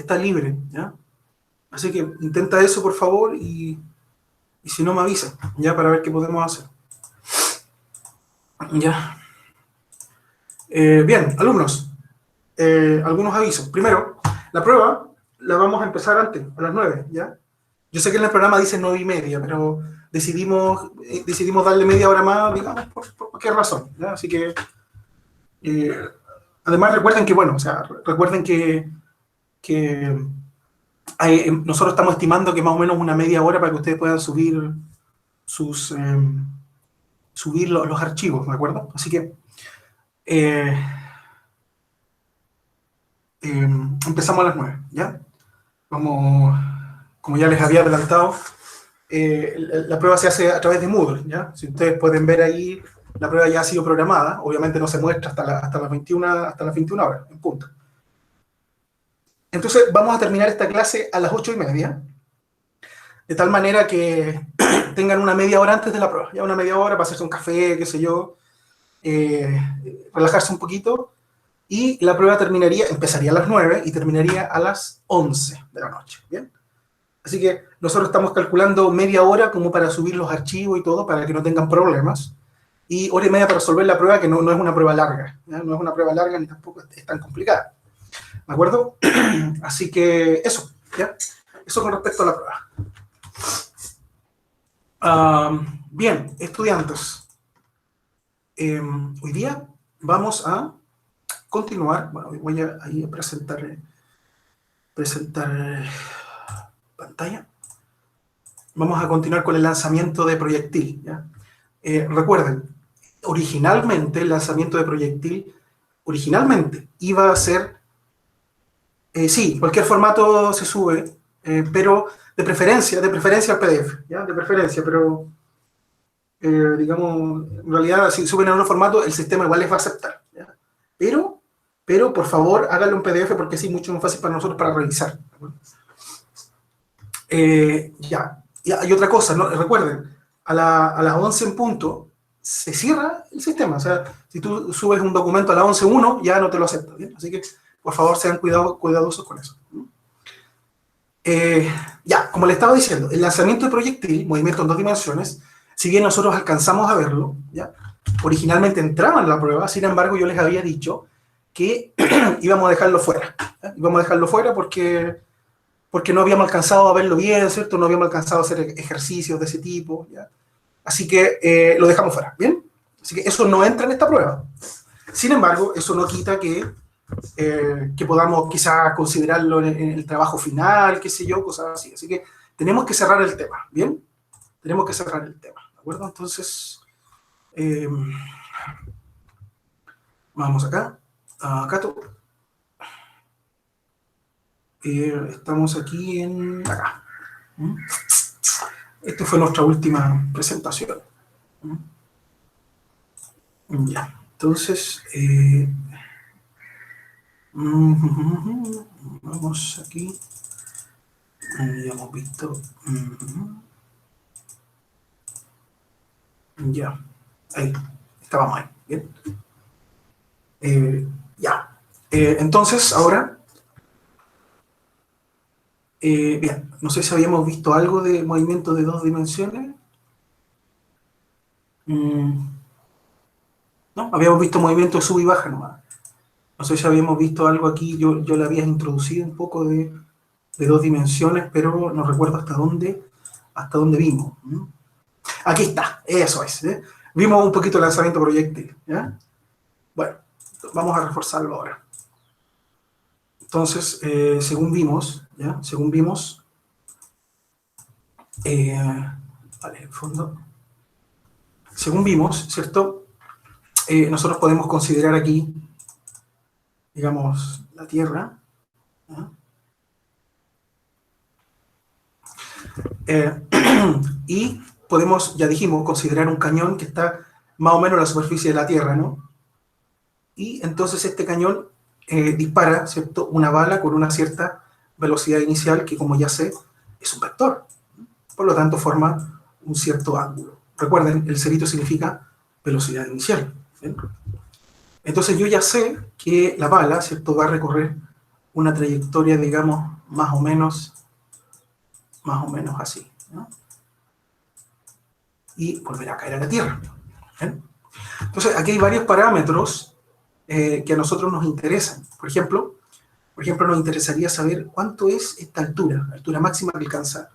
está libre, ¿ya? Así que intenta eso, por favor, y si no me avisa, ya, para ver qué podemos hacer. Ya. Bien, alumnos, algunos avisos. Primero, la prueba la vamos a empezar antes, a las 9, ¿ya? Yo sé que en el programa dice 9:30, pero decidimos darle media hora más, digamos, por qué razón, ¿ya? Así que, además recuerden que, bueno, o sea, recuerden que nosotros estamos estimando que más o menos una media hora para que ustedes puedan subir los archivos, ¿de acuerdo? Así que empezamos a las 9, ¿ya? Como ya les había adelantado, la prueba se hace a través de Moodle, ¿ya? Si ustedes pueden ver ahí, la prueba ya ha sido programada, obviamente no se muestra hasta las 21 horas, en punto. Entonces vamos a terminar esta clase a las 8:30, de tal manera que tengan una media hora antes de la prueba, ya una media hora para hacerse un café, qué sé yo, relajarse un poquito, y la prueba empezaría a las 9 y terminaría a las 11 de la noche, ¿bien? Así que nosotros estamos calculando media hora como para subir los archivos y todo, para que no tengan problemas, y hora y media para resolver la prueba, que no es una prueba larga, ¿ya? No es una prueba larga ni tampoco es tan complicada, ¿de acuerdo? Así que eso, ¿ya? Eso con respecto a la prueba. Bien, estudiantes. Hoy día vamos a continuar. Bueno, voy a presentar pantalla. Vamos a continuar con el lanzamiento de proyectil, ¿ya? Recuerden, originalmente el lanzamiento de proyectil iba a ser, sí, cualquier formato se sube, pero de preferencia al PDF, ¿ya? De preferencia, pero digamos, en realidad si suben en otro formato el sistema igual les va a aceptar, ¿ya? Pero por favor háganlo en PDF porque así es mucho más fácil para nosotros para revisar, ya. Y hay otra cosa, ¿no? Recuerden, a las 11 en punto se cierra el sistema. O sea, si tú subes un documento a las 11:01, ya no te lo acepta, ¿bien? Así que, por favor, sean cuidadosos con eso. Ya, como le estaba diciendo, el lanzamiento de proyectil, movimiento en 2 dimensiones, si bien nosotros alcanzamos a verlo, ¿ya? Originalmente entraba en la prueba, sin embargo, yo les había dicho que íbamos a dejarlo fuera, ¿ya? Íbamos a dejarlo fuera porque no habíamos alcanzado a verlo bien, ¿cierto? No habíamos alcanzado a hacer ejercicios de ese tipo, ¿ya? Así que lo dejamos fuera, ¿bien? Así que eso no entra en esta prueba. Sin embargo, eso no quita que podamos quizás considerarlo en el trabajo final, qué sé yo, cosas así. Así que tenemos que cerrar el tema, ¿bien? Tenemos que cerrar el tema, ¿de acuerdo? Entonces, vamos acá, a Cato. Estamos aquí acá. Esta fue nuestra última presentación. Ya, entonces, vamos aquí. Ya hemos visto. Ya, ahí, estábamos ahí, bien. Ya, entonces ahora, bien, no sé si habíamos visto algo de movimiento de 2 dimensiones. No, habíamos visto movimiento de sub y baja nomás. No sé si habíamos visto algo aquí, yo le había introducido un poco de 2 dimensiones, pero no recuerdo hasta dónde vimos. Aquí está, eso es, ¿eh? Vimos un poquito el lanzamiento proyectil, ¿ya? Bueno, vamos a reforzarlo ahora. Entonces, según vimos, ¿ya? Vale, en fondo. Según vimos, ¿cierto? Nosotros podemos considerar aquí, digamos, la Tierra, ¿ya? Y podemos, ya dijimos, considerar un cañón que está más o menos en la superficie de la Tierra, ¿no? Y entonces este cañón dispara, ¿cierto?, una bala con una cierta velocidad inicial que, como ya sé, es un vector. Por lo tanto, forma un cierto ángulo. Recuerden, el cerito significa velocidad inicial, ¿sí? Entonces yo ya sé que la bala, ¿cierto?, va a recorrer una trayectoria, digamos, más o menos así, ¿no? Y volverá a caer a la Tierra. ¿Bien? Entonces, aquí hay varios parámetros que a nosotros nos interesan. Por ejemplo, nos interesaría saber cuánto es esta altura, la altura máxima que alcanza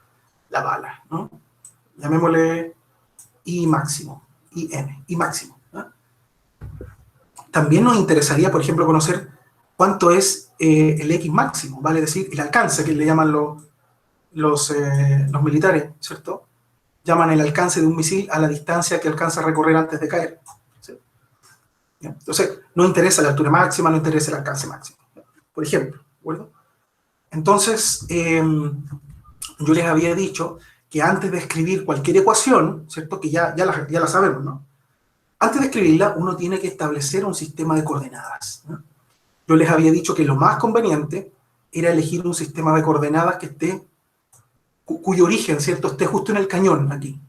la bala, ¿no? Llamémosle I máximo, I máximo, ¿no? También nos interesaría, por ejemplo, conocer cuánto es el X máximo, vale decir, el alcance que le llaman los militares, ¿cierto? Llaman el alcance de un misil a la distancia que alcanza a recorrer antes de caer. ¿Sí? Entonces, no interesa la altura máxima, no interesa el alcance máximo, por ejemplo, ¿de acuerdo? Entonces, yo les había dicho que antes de escribir cualquier ecuación, ¿cierto? Que ya la sabemos, ¿no? Antes de escribirla, uno tiene que establecer un sistema de coordenadas, ¿no? Yo les había dicho que lo más conveniente era elegir un sistema de coordenadas que esté, cuyo origen, ¿cierto?, esté justo en el cañón, aquí.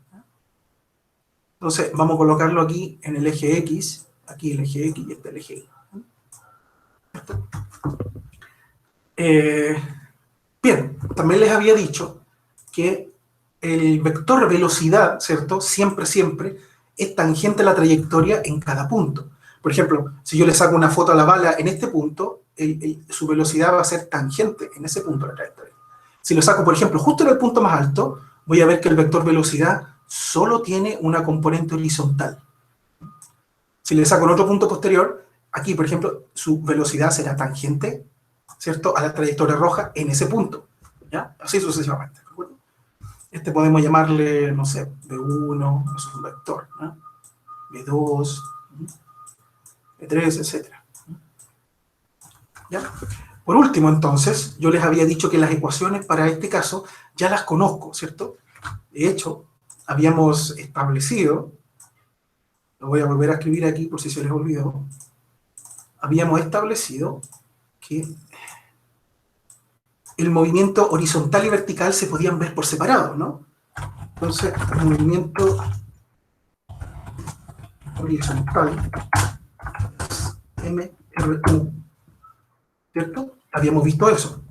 Entonces, vamos a colocarlo aquí en el eje X, aquí el eje X y este el eje Y. Bien, también les había dicho que el vector velocidad, ¿cierto?, siempre es tangente a la trayectoria en cada punto. Por ejemplo, si yo le saco una foto a la bala en este punto, su velocidad va a ser tangente en ese punto de la trayectoria. Si lo saco, por ejemplo, justo en el punto más alto, voy a ver que el vector velocidad solo tiene una componente horizontal. Si le saco en otro punto posterior, aquí, por ejemplo, su velocidad será tangente, ¿cierto?, a la trayectoria roja en ese punto, ¿ya? Así sucesivamente, ¿de acuerdo? Este podemos llamarle, no sé, B1, es un vector, ¿no? B2, B3, etc. ¿Ya? Por último, entonces, yo les había dicho que las ecuaciones para este caso ya las conozco, ¿cierto? De hecho, habíamos establecido, lo voy a volver a escribir aquí por si se les olvidó, habíamos establecido que el movimiento horizontal y vertical se podían ver por separado, ¿no? Entonces, el movimiento horizontal es MRU, ¿cierto? Habíamos visto eso.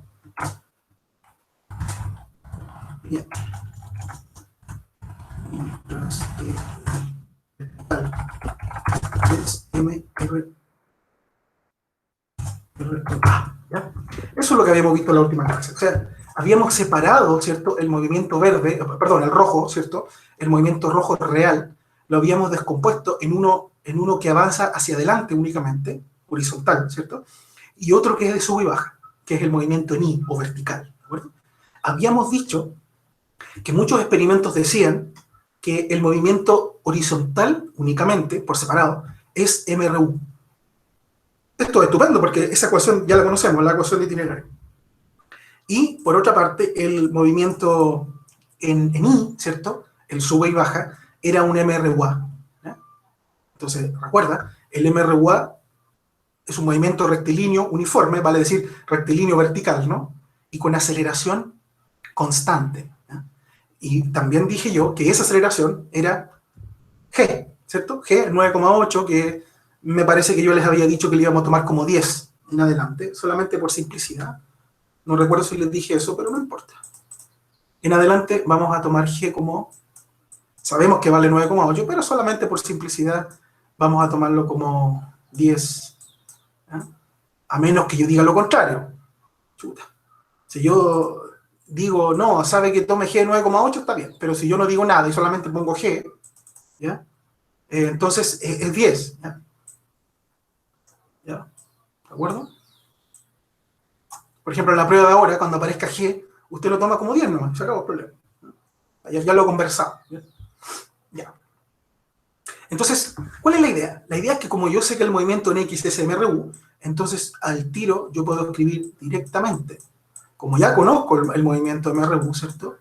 Bien. Mientras vertical es MRU. ¿Ya? Eso es lo que habíamos visto en la última clase. O sea, habíamos separado, ¿cierto?, el movimiento verde, perdón, el rojo, ¿cierto?, el movimiento rojo real, lo habíamos descompuesto en uno que avanza hacia adelante únicamente, horizontal, ¿cierto?, y otro que es de sube y baja, que es el movimiento en Y, o vertical, ¿de acuerdo? Habíamos dicho que muchos experimentos decían que el movimiento horizontal únicamente, por separado, es MRU. Esto es estupendo porque esa ecuación ya la conocemos, la ecuación de itinerario. Y, por otra parte, el movimiento en Y, ¿cierto?, el sube y baja, era un MRUA. ¿Ya? Entonces, recuerda, el MRUA es un movimiento rectilíneo uniforme, vale decir rectilíneo vertical, ¿no? Y con aceleración constante. ¿Ya? Y también dije yo que esa aceleración era G, ¿cierto? G, 9,8, que me parece que yo les había dicho que le íbamos a tomar como 10 en adelante, solamente por simplicidad. No recuerdo si les dije eso, pero no importa. En adelante vamos a tomar G como, sabemos que vale 9,8, pero solamente por simplicidad vamos a tomarlo como 10. ¿Eh? A menos que yo diga lo contrario. Chuta. Si yo digo, no, sabe que tome G 9,8, está bien. Pero si yo no digo nada y solamente pongo G, ¿ya? Entonces es 10. ¿Ya? ¿Ya? ¿De acuerdo? Por ejemplo, en la prueba de ahora, cuando aparezca G, usted lo toma como 10 nomás, se acabó el problema. Ya lo he conversado. ¿Ya? Entonces, ¿cuál es la idea? La idea es que como yo sé que el movimiento en X es MRU, entonces al tiro yo puedo escribir directamente. Como ya conozco el movimiento MRU, ¿cierto?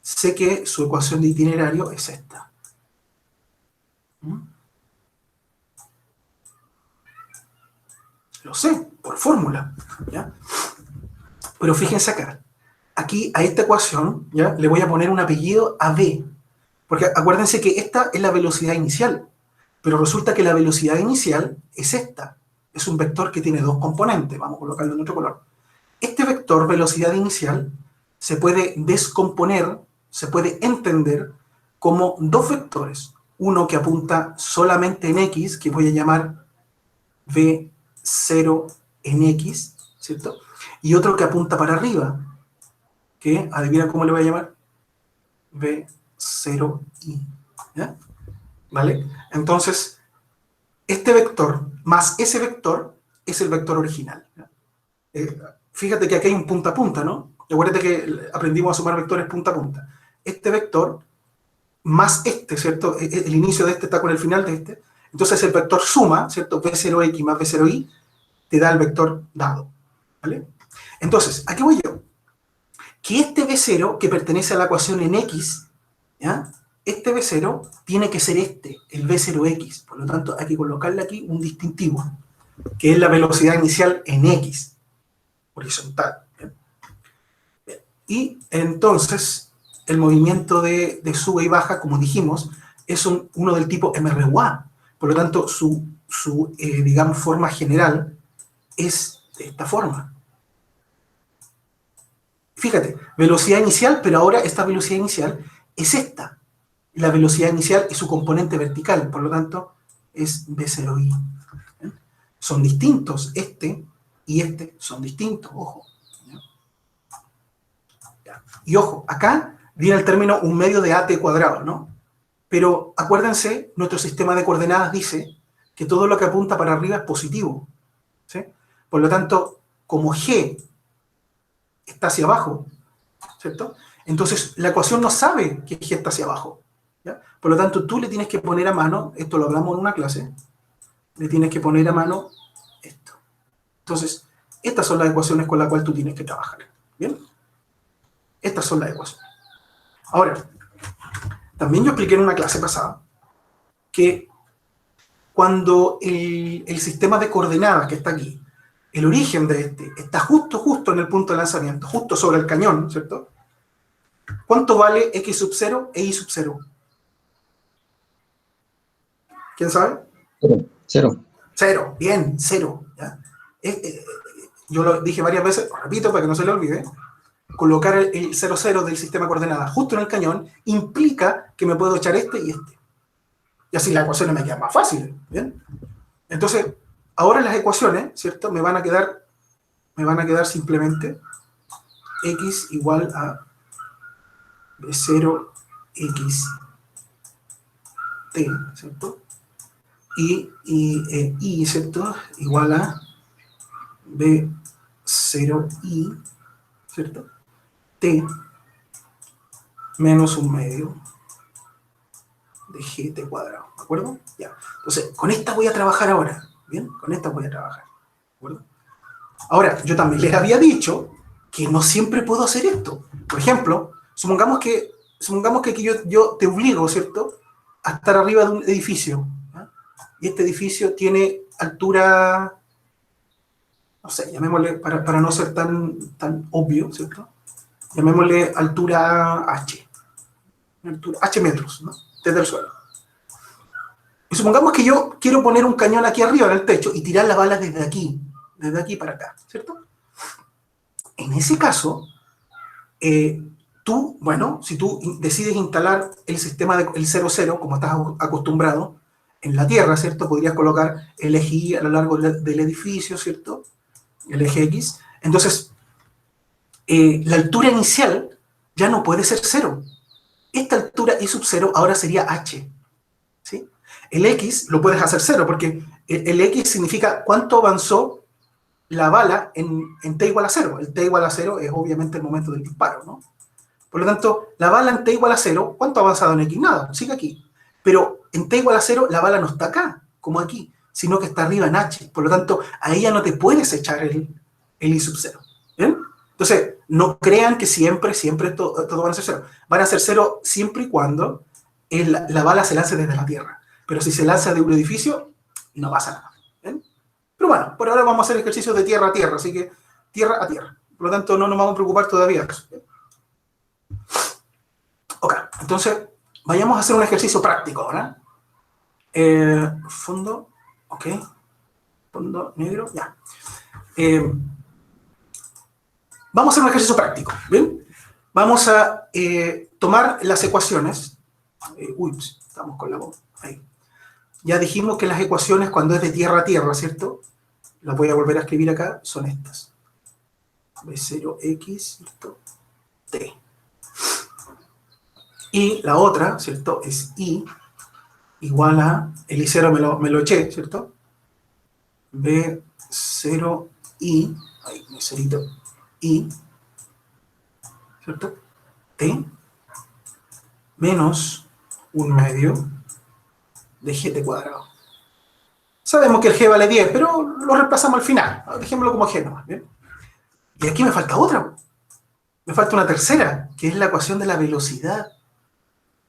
Sé que su ecuación de itinerario es esta. ¿Mm? Lo sé, por fórmula. ¿Ya? Pero fíjense acá. Aquí a esta ecuación, ¿ya?, le voy a poner un apellido a B. Porque acuérdense que esta es la velocidad inicial. Pero resulta que la velocidad inicial es esta. Es un vector que tiene dos componentes. Vamos a colocarlo en otro color. Este vector, velocidad inicial, se puede descomponer, se puede entender como dos vectores. Uno que apunta solamente en X, que voy a llamar V0 en X, ¿cierto? Y otro que apunta para arriba, que, adivina cómo le voy a llamar, V0i, ¿ya? ¿Vale? Entonces, este vector más ese vector es el vector original, ¿ya? Fíjate que aquí hay un punta a punta, ¿no? Acuérdate que aprendimos a sumar vectores punta a punta. Este vector más este, ¿cierto? El inicio de este está con el final de este. Entonces el vector suma, ¿cierto? V0x más V0y te da el vector dado, ¿vale? Entonces, ¿a qué voy yo? Que este V0 que pertenece a la ecuación en X, ¿ya? Este V0 tiene que ser este, el V0x. Por lo tanto, hay que colocarle aquí un distintivo, que es la velocidad inicial en X, horizontal. ¿Bien? Bien. Y entonces, el movimiento de sube y baja, como dijimos, es uno del tipo MRUA. Por lo tanto, digamos, forma general es de esta forma. Fíjate, velocidad inicial, pero ahora esta velocidad inicial es esta. La velocidad inicial y su componente vertical, por lo tanto, es V0i. ¿Bien? Son distintos, este y este son distintos, ojo. ¿Ya? Y ojo, acá viene el término un medio de at cuadrado, ¿no? Pero acuérdense, nuestro sistema de coordenadas dice que todo lo que apunta para arriba es positivo, ¿sí? Por lo tanto, como g está hacia abajo, ¿cierto? Entonces, la ecuación no sabe que g está hacia abajo, ¿ya? Por lo tanto, tú le tienes que poner a mano, esto lo hablamos en una clase, le tienes que poner a mano esto. Entonces, estas son las ecuaciones con las cuales tú tienes que trabajar, ¿bien? Estas son las ecuaciones. Ahora, también yo expliqué en una clase pasada que cuando el sistema de coordenadas que está aquí, el origen de este, está justo en el punto de lanzamiento, justo sobre el cañón, ¿cierto? ¿Cuánto vale x sub 0 e y sub 0? ¿Quién sabe? Cero. Cero. Cero, bien, cero. ¿Ya? Yo lo dije varias veces, lo repito para que no se le olvide, colocar el 0, 0 del sistema de coordenadas justo en el cañón implica que me puedo echar este y este. Y así las ecuaciones me quedan más fáciles, ¿bien? Entonces, ahora las ecuaciones, ¿cierto? Me van a quedar simplemente x igual a b0x t, ¿cierto? Y, ¿cierto? Igual a b0i, ¿cierto? T menos un medio de gt cuadrado, ¿de acuerdo? Ya. Entonces, con esta voy a trabajar ahora, ¿bien? Con esta voy a trabajar, ¿de acuerdo? Ahora, yo también les había dicho que no siempre puedo hacer esto. Por ejemplo, supongamos que aquí yo te obligo, ¿cierto?, a estar arriba de un edificio, ¿ya? Y este edificio tiene altura, no sé, llamémosle, para no ser tan obvio, ¿cierto? Llamémosle altura H, altura H metros, ¿no? Desde el suelo. Y supongamos que yo quiero poner un cañón aquí arriba en el techo y tirar la bala desde aquí para acá, ¿cierto? En ese caso, tú, bueno, si tú decides instalar el sistema del 0-0, como estás acostumbrado, en la Tierra, ¿cierto? Podrías colocar el eje Y a lo largo del edificio, ¿cierto? El eje X. Entonces, la altura inicial ya no puede ser 0. Esta altura y sub 0 ahora sería H, ¿sí? El X lo puedes hacer 0, porque el X significa cuánto avanzó la bala en t igual a 0. El t igual a 0 es obviamente el momento del disparo, ¿no? Por lo tanto, la bala en t igual a 0, ¿cuánto ha avanzado en X? Nada, sigue aquí. Pero en t igual a 0, la bala no está acá, como aquí, sino que está arriba en H. Por lo tanto, ahí ya no te puedes echar el I sub 0. ¿Bien? Entonces, no crean que siempre todo van a ser 0. Van a ser 0 siempre y cuando la bala se lance desde la Tierra. Pero si se lanza de un edificio, no pasa nada. ¿Bien? Pero bueno, por ahora vamos a hacer ejercicios de tierra a tierra, así que tierra a tierra. Por lo tanto, no nos vamos a preocupar todavía de eso. Ok, entonces vayamos a hacer un ejercicio práctico ahora. Fondo, ok. Fondo negro, ya. vamos a hacer un ejercicio práctico, ¿bien? Vamos a tomar las ecuaciones. Uy, estamos con la voz. Ahí. Ya dijimos que las ecuaciones cuando es de tierra a tierra, ¿cierto? Las voy a volver a escribir acá, son estas. B0x, ¿cierto? T. Y la otra, ¿cierto? Es I igual a, el I0 me lo eché, ¿cierto? B0I, ahí, mi cerito, I, ¿cierto? T menos 1/2 de gt cuadrado. Sabemos que el g vale 10, pero lo reemplazamos al final. Dejémoslo como g nomás, ¿bien? Y aquí me falta otra. Me falta una tercera, que es la ecuación de la velocidad.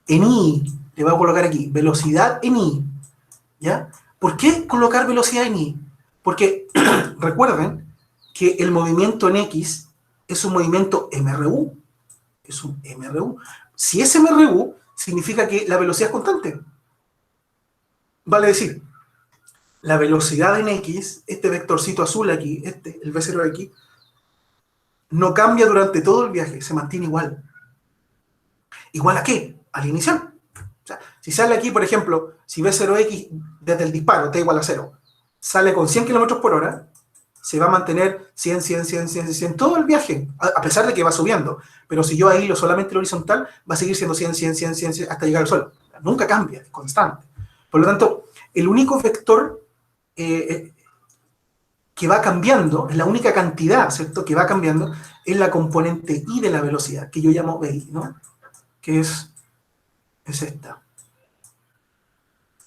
En I, le voy a colocar aquí, velocidad en I. ¿Ya? ¿Por qué colocar velocidad en I? Porque recuerden que el movimiento en X es un movimiento MRU. Es un MRU. Si es MRU, significa que la velocidad es constante. Vale decir, la velocidad en X, este vectorcito azul aquí, el V0X, no cambia durante todo el viaje, se mantiene igual. ¿Igual a qué? Al inicial. O sea, si sale aquí, por ejemplo, si V0X desde el disparo, T igual a 0, sale con 100 km por hora, se va a mantener 100, 100, 100, 100, 100 todo el viaje, a pesar de que va subiendo. Pero si yo ahí lo solamente el horizontal, va a seguir siendo 100, 100, 100, 100, 100 hasta llegar al suelo. Nunca cambia, es constante. Por lo tanto, el único vector que va cambiando, es la única cantidad, ¿cierto?, que va cambiando, es la componente I de la velocidad, que yo llamo VI, ¿no? Que es esta.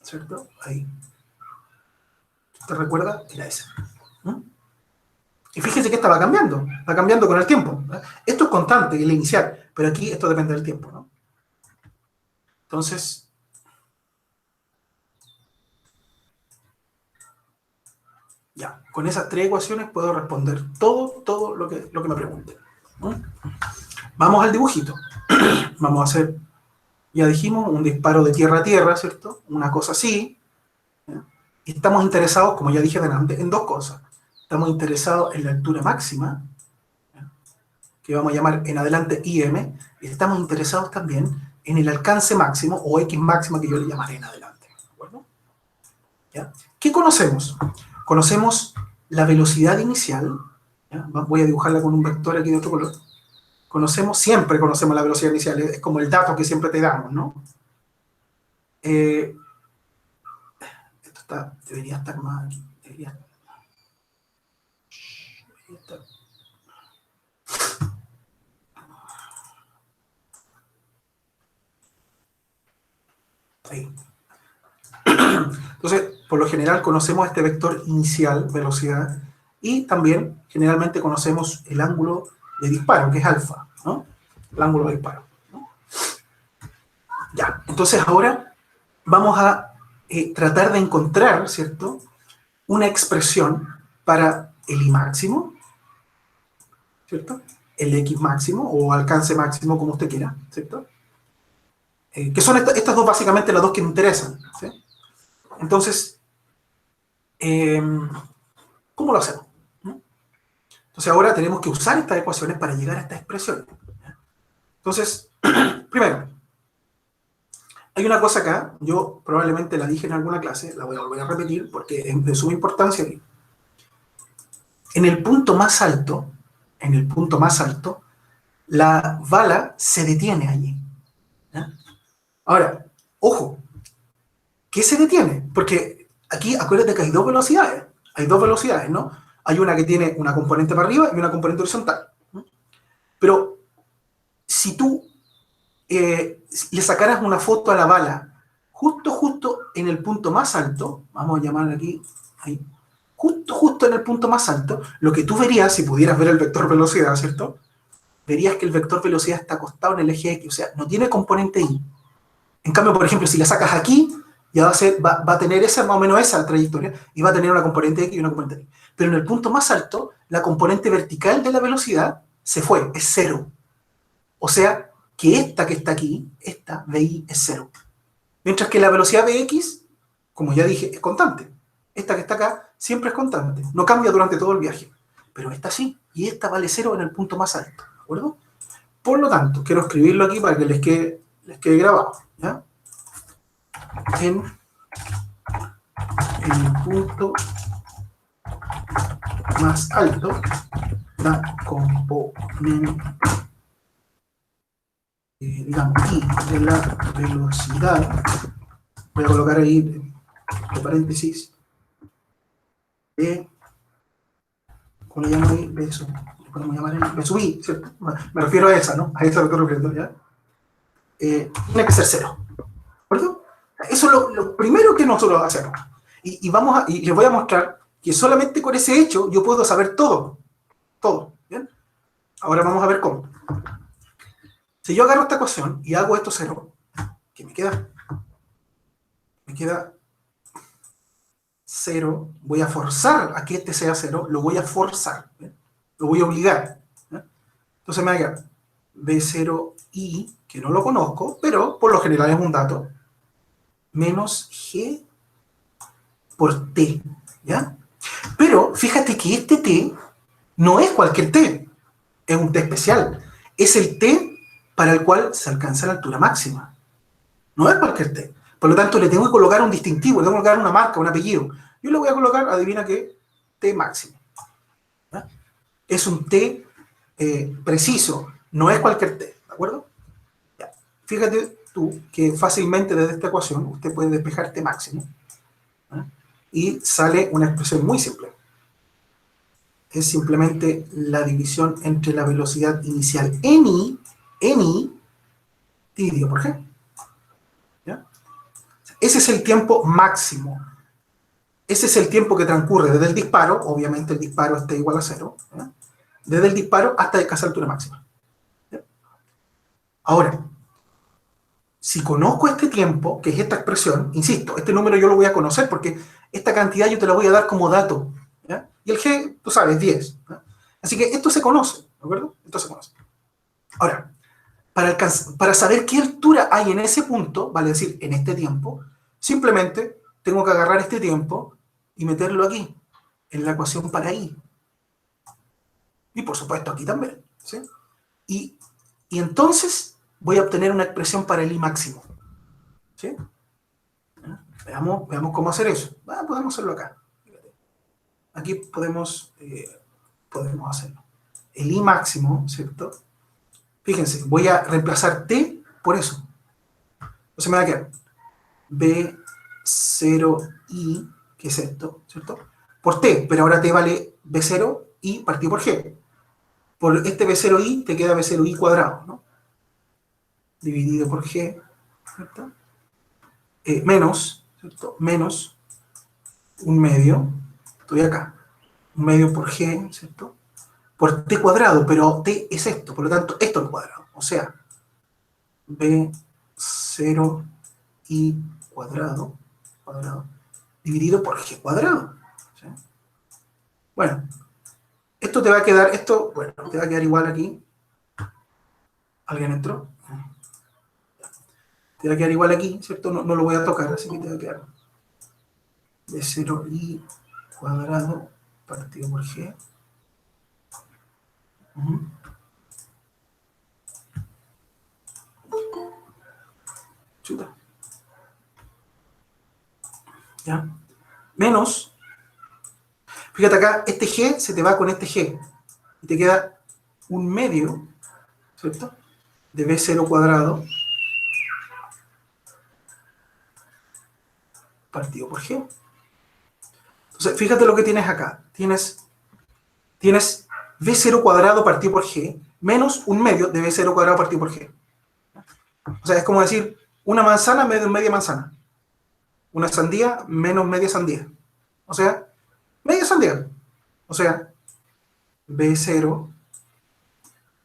¿Cierto? Ahí. ¿Te recuerda? Era esa. ¿No? Y fíjense que esta va cambiando con el tiempo. ¿No? Esto es constante, el inicial, pero aquí esto depende del tiempo, ¿no? Entonces, ya, con esas tres ecuaciones puedo responder todo lo que me pregunten, ¿no? Vamos al dibujito. Vamos a hacer, ya dijimos, un disparo de tierra a tierra, ¿cierto? Una cosa así. ¿Ya? Y estamos interesados, como ya dije delante, en dos cosas. Estamos interesados en la altura máxima, ¿ya?, que vamos a llamar en adelante IM, y estamos interesados también en el alcance máximo, o X máxima, que yo le llamaré en adelante. ¿De acuerdo? ¿Ya? ¿Qué conocemos? Conocemos la velocidad inicial, ¿ya? Voy a dibujarla con un vector aquí de otro color. Siempre conocemos la velocidad inicial, es como el dato que siempre te damos, ¿no? Debería estar más aquí, debería estar. Ahí. Entonces, por lo general conocemos este vector inicial, velocidad, y también generalmente conocemos el ángulo de disparo, que es alfa, ¿no? El ángulo de disparo, ¿no? Ya, entonces ahora vamos a tratar de encontrar, ¿cierto?, una expresión para el I máximo, ¿cierto?, el X máximo o alcance máximo, como usted quiera, ¿cierto? Que son estas dos básicamente las dos que me interesan, ¿sí? Entonces, ¿cómo lo hacemos? Entonces ahora tenemos que usar estas ecuaciones para llegar a estas expresiones. Entonces, primero, hay una cosa acá, yo probablemente la dije en alguna clase, la voy a volver a repetir porque es de suma importancia aquí. En el punto más alto, la bala se detiene allí, ¿ya? Ahora, ojo, ¿qué se detiene? Porque aquí acuérdate que hay dos velocidades, ¿no? Hay una que tiene una componente para arriba y una componente horizontal. Pero si tú le sacaras una foto a la bala justo en el punto más alto, vamos a llamar aquí, ahí, justo en el punto más alto, lo que tú verías, si pudieras ver el vector velocidad, ¿cierto?, verías que el vector velocidad está acostado en el eje X, o sea, no tiene componente Y. En cambio, por ejemplo, si la sacas aquí, ya va a tener más o menos esa trayectoria, y va a tener una componente X y una componente Y. Pero en el punto más alto, la componente vertical de la velocidad se fue, es 0. O sea, que esta que está aquí, esta VI es 0. Mientras que la velocidad Vx, como ya dije, es constante. Esta que está acá siempre es constante, no cambia durante todo el viaje. Pero esta sí. y esta vale 0 en el punto más alto, ¿de acuerdo? Por lo tanto, quiero escribirlo aquí para que les quede grabado, ¿ya? En el punto más alto, la componente, digamos, y de la velocidad, voy a colocar ahí, entre paréntesis, ¿cómo le llamo ahí? Beso. ¿Lo podemos llamar ahí? Beso I, ¿cierto? Me refiero a esa, ¿no? A esa lo estoy refiriendo, ¿ya? Tiene que ser 0, ¿de acuerdo? Eso es lo primero que nosotros hacemos. Y les voy a mostrar que solamente con ese hecho yo puedo saber todo. Todo, ¿bien? Ahora vamos a ver cómo. Si yo agarro esta ecuación y hago esto 0, ¿qué me queda? Me queda 0. Voy a forzar a que este sea 0. Lo voy a forzar, ¿bien? Lo voy a obligar, ¿bien? Entonces me va a quedar B0i, que no lo conozco, pero por lo general es un dato, menos G por T, ¿ya? Pero fíjate que este T no es cualquier T, es un T especial. Es el T para el cual se alcanza la altura máxima. No es cualquier T. Por lo tanto, le tengo que colocar un distintivo, le tengo que colocar una marca, un apellido. Yo le voy a colocar, adivina qué, T máximo, ¿ya? Es un T preciso, no es cualquier T, ¿de acuerdo? Ya. Fíjate tú que fácilmente desde esta ecuación usted puede despejar T máximo, ¿ya? Y sale una expresión muy simple. Es simplemente la división entre la velocidad inicial en I dividido por G, ¿ya? Ese es el tiempo máximo. Ese es el tiempo que transcurre desde el disparo, obviamente el disparo está igual a 0, ¿ya? Desde el disparo hasta alcanzar altura máxima, ¿ya? Ahora, si conozco este tiempo, que es esta expresión, insisto, este número yo lo voy a conocer porque esta cantidad yo te la voy a dar como dato, ¿ya? Y el G, tú sabes, 10, ¿ya? Así que esto se conoce, ¿de acuerdo? Esto se conoce. Ahora, para saber qué altura hay en ese punto, vale decir, en este tiempo, simplemente tengo que agarrar este tiempo y meterlo aquí, en la ecuación para I. Y por supuesto aquí también, ¿sí? Y entonces voy a obtener una expresión para el I máximo, ¿sí? Veamos cómo hacer eso. Podemos hacerlo acá. Aquí podemos hacerlo. El I máximo, ¿cierto? Fíjense, voy a reemplazar T por eso. Entonces me va a quedar B0i, que es esto, ¿cierto? Por T, pero ahora T vale B0i partido por G. Por este B0i te queda B0i cuadrado, ¿no? Dividido por G, ¿cierto? Menos, ¿cierto? Menos un medio, estoy acá, un medio por G, ¿cierto? Por T cuadrado, pero T es esto, por lo tanto, esto al cuadrado. O sea, B0i cuadrado, dividido por G cuadrado, ¿sí? Bueno, esto te va a quedar, bueno, te va a quedar igual aquí. ¿Alguien entró? Te va a quedar igual aquí, ¿cierto? No lo voy a tocar, así que te va a quedar B0i cuadrado partido por G. Chuta. ¿Ya? Menos, fíjate acá, este G se te va con este G. Y te queda un medio, ¿cierto? De B0 cuadrado partido por G. Entonces, fíjate lo que tienes acá. Tienes B0 cuadrado partido por G menos un medio de B0 cuadrado partido por G. O sea, es como decir una manzana menos media manzana. Una sandía menos media sandía. O sea, media sandía. O sea, B0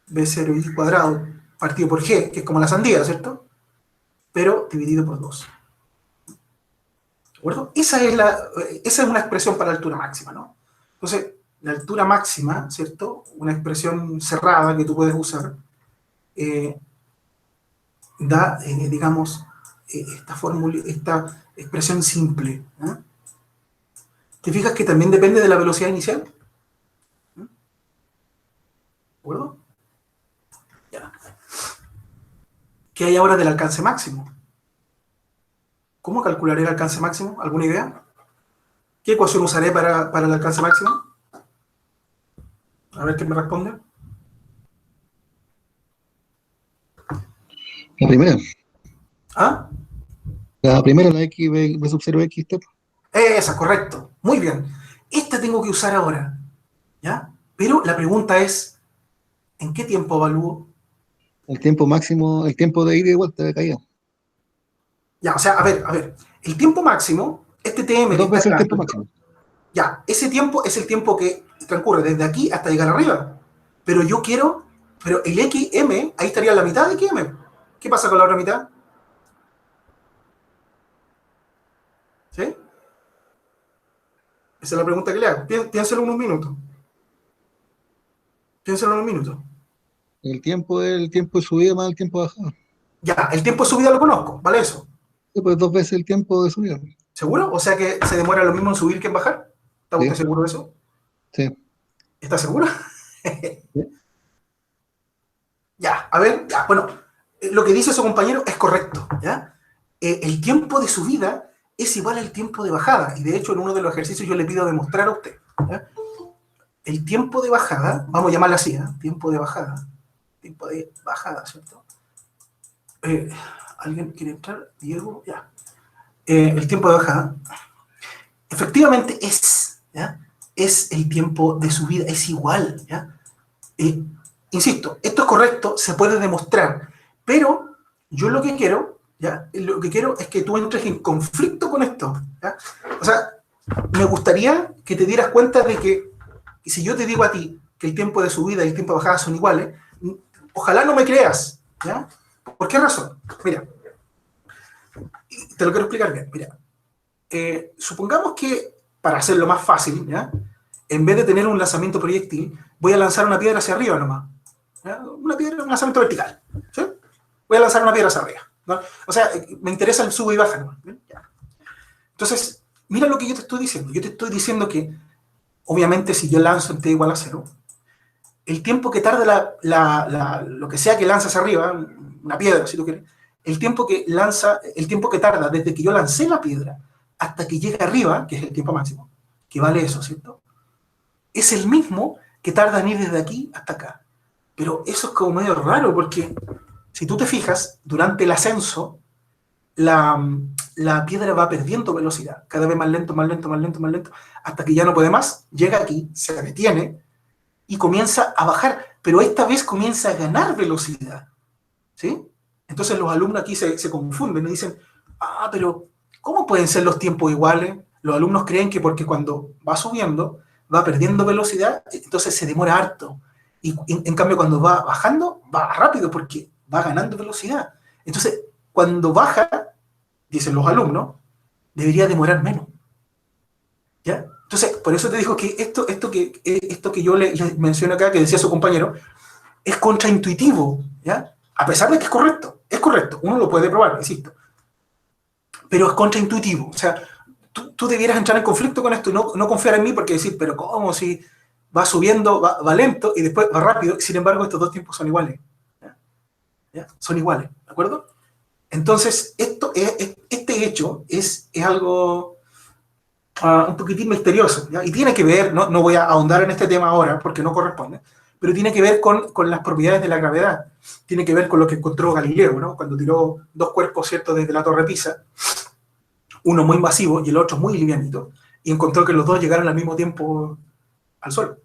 i cuadrado partido por G, que es como la sandía, ¿cierto? Pero dividido por 2. ¿De acuerdo? Esa es una expresión para la altura máxima, ¿no? Entonces, la altura máxima, ¿cierto? Una expresión cerrada que tú puedes usar, da, digamos, esta expresión simple, ¿eh? ¿Te fijas que también depende de la velocidad inicial? acuerdo? Ya. ¿Qué hay ahora del alcance máximo? ¿Cómo calcularé el alcance máximo? ¿Alguna idea? ¿Qué ecuación usaré para el alcance máximo? A ver qué me responde. La primera. ¿Ah? La primera, la X, B sub 0 X, step. Esa, correcto. Muy bien. Esta tengo que usar ahora, ¿ya? Pero la pregunta es, ¿en qué tiempo evalúo? El tiempo máximo, el tiempo de ida y de vuelta de caída. Ya, o sea, a ver. El tiempo máximo, este TM que Dos está veces el acá, tiempo máximo. ya, ese tiempo es el tiempo que transcurre desde aquí hasta llegar arriba. Pero yo quiero, pero el XM, ahí estaría la mitad de XM. ¿Qué pasa con la otra mitad? ¿Sí? Esa es la pregunta que le hago. Piénselo unos minutos. Piénselo unos minutos. El tiempo es el tiempo de subida más el tiempo de bajada. Ya, el tiempo de subida lo conozco, ¿vale eso? Sí, pues dos veces el tiempo de subida. ¿Seguro? O sea que se demora lo mismo en subir que en bajar. ¿Está usted Sí, seguro de eso? sí. ¿Está seguro? Sí. Ya, a ver, ya, bueno, lo que dice su compañero es correcto, ¿ya? El tiempo de subida es igual al tiempo de bajada, y de hecho en uno de los ejercicios yo le pido demostrar a usted, ¿ya? El tiempo de bajada, vamos a llamarlo así, ¿eh? Tiempo de bajada, ¿cierto? Eh, ¿Alguien quiere entrar? Diego, ya. El tiempo de bajada, efectivamente es, ¿ya? Es el tiempo de subida, es igual, ¿ya? Eh, Insisto, esto es correcto, se puede demostrar, pero yo lo que quiero, ¿ya? Lo que quiero es que tú entres en conflicto con esto, ¿ya? O sea, me gustaría que te dieras cuenta de que si yo te digo a ti que el tiempo de subida y el tiempo de bajada son iguales, ojalá no me creas, ¿ya? ¿Por qué razón? Mira, te lo quiero explicar bien, mira, supongamos que, para hacerlo más fácil, ¿ya? En vez de tener un lanzamiento proyectil, voy a lanzar una piedra hacia arriba nomás. ¿Ya? Una piedra, un lanzamiento vertical. ¿Sí? Voy a lanzar una piedra hacia arriba. ¿No? O sea, me interesa el sube y baja nomás. ¿Ya? Entonces, mira lo que yo te estoy diciendo. Yo te estoy diciendo que, obviamente, si yo lanzo en t igual a 0, el tiempo que tarda lo que sea que lanzas arriba, una piedra, si tú quieres, el tiempo que tarda desde que yo lancé la piedra hasta que llega arriba, que es el tiempo máximo, que vale eso, ¿cierto? Es el mismo que tarda en ir desde aquí hasta acá. Pero eso es como medio raro, porque si tú te fijas, durante el ascenso, la, la piedra va perdiendo velocidad, cada vez más lento, más lento, más lento, más lento, hasta que ya no puede más, llega aquí, se detiene y comienza a bajar, pero esta vez comienza a ganar velocidad, ¿sí? Entonces los alumnos aquí se confunden y dicen, pero ¿cómo pueden ser los tiempos iguales? Los alumnos creen que porque cuando va subiendo, va perdiendo velocidad, entonces se demora harto. Y en cambio cuando va bajando, va rápido porque va ganando velocidad. Entonces, cuando baja, dicen los alumnos, debería demorar menos. ¿Ya? Entonces, por eso te digo que esto que yo le menciono acá, que decía su compañero, es contraintuitivo, ¿ya? A pesar de que es correcto, uno lo puede probar, insisto, pero es contraintuitivo, o sea, tú debieras entrar en conflicto con esto y no confiar en mí porque decir, pero ¿cómo si va subiendo, va lento y después va rápido? Sin embargo, estos dos tiempos son iguales, ¿ya? ¿Ya? Son iguales, ¿de acuerdo? Entonces, este hecho es algo un poquitín misterioso, ¿ya? Y tiene que ver, no voy a ahondar en este tema ahora porque no corresponde, pero tiene que ver con las propiedades de la gravedad, tiene que ver con lo que encontró Galileo, ¿no? Cuando tiró dos cuerpos, ¿cierto?, desde la Torre Pisa, uno muy masivo y el otro muy livianito, y encontró que los dos llegaron al mismo tiempo al Sol.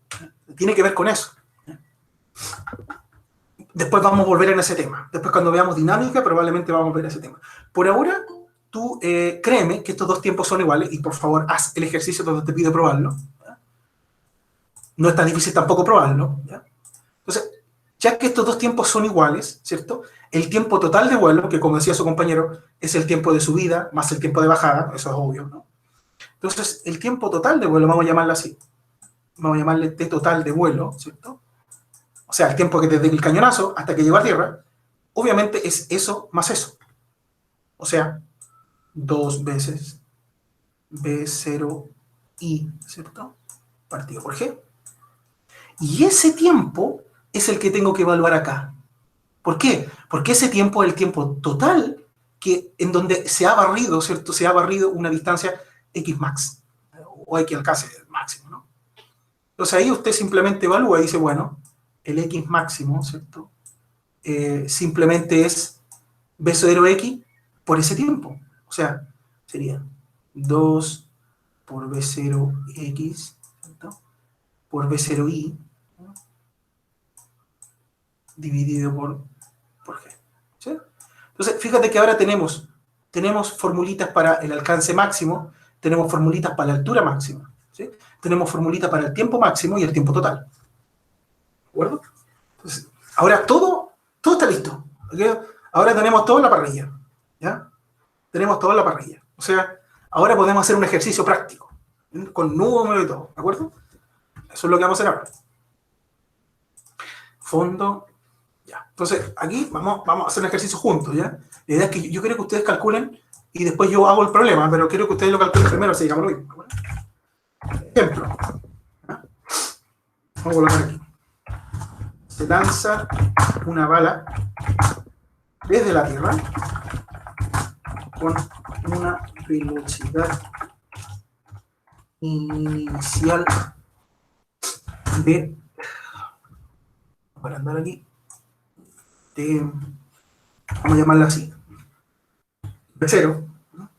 Tiene que ver con eso. Después vamos a volver en ese tema. Después cuando veamos dinámica, probablemente vamos a ver ese tema. Por ahora, tú créeme que estos dos tiempos son iguales y por favor haz el ejercicio donde te pido probarlo. ¿Ya? No es tan difícil tampoco probarlo. ¿Ya? Entonces, ya que estos dos tiempos son iguales, ¿cierto? El tiempo total de vuelo, que como decía su compañero, es el tiempo de subida más el tiempo de bajada, eso es obvio, ¿no? Entonces, el tiempo total de vuelo, vamos a llamarlo así, vamos a llamarle T total de vuelo, ¿cierto? O sea, el tiempo que desde el cañonazo hasta que llegó a tierra, obviamente es eso más eso. O sea, dos veces B0I, ¿cierto? Partido por G. Y ese tiempo es el que tengo que evaluar acá. ¿Por qué? Porque ese tiempo es el tiempo total en donde se ha barrido, ¿cierto? Se ha barrido una distancia X max, o X alcance máximo, ¿no? Entonces ahí usted simplemente evalúa y dice, bueno, el X máximo, ¿cierto? Simplemente es B0X por ese tiempo. O sea, sería 2 por B0X, ¿cierto? Por B0Y, ¿no? Dividido por G. ¿Sí? Entonces, fíjate que ahora tenemos formulitas para el alcance máximo, tenemos formulitas para la altura máxima, ¿sí? Tenemos formulitas para el tiempo máximo y el tiempo total. ¿De acuerdo? Entonces, ahora todo está listo. ¿Okay? Ahora tenemos todo en la parrilla. ¿Ya? Tenemos todo en la parrilla. O sea, ahora podemos hacer un ejercicio práctico, ¿sí? Con números y todo. ¿De acuerdo? Eso es lo que vamos a hacer ahora. Fondo. Ya. Entonces, aquí vamos a hacer un ejercicio juntos, ¿ya? La idea es que yo quiero que ustedes calculen y después yo hago el problema, pero quiero que ustedes lo calculen primero, así digamos lo mismo. ¿Bueno? Ejemplo. ¿Ya? Vamos a colocar aquí. Se lanza una bala desde la Tierra con una velocidad inicial de, para andar aquí, vamos a llamarla así, de 0, ¿no?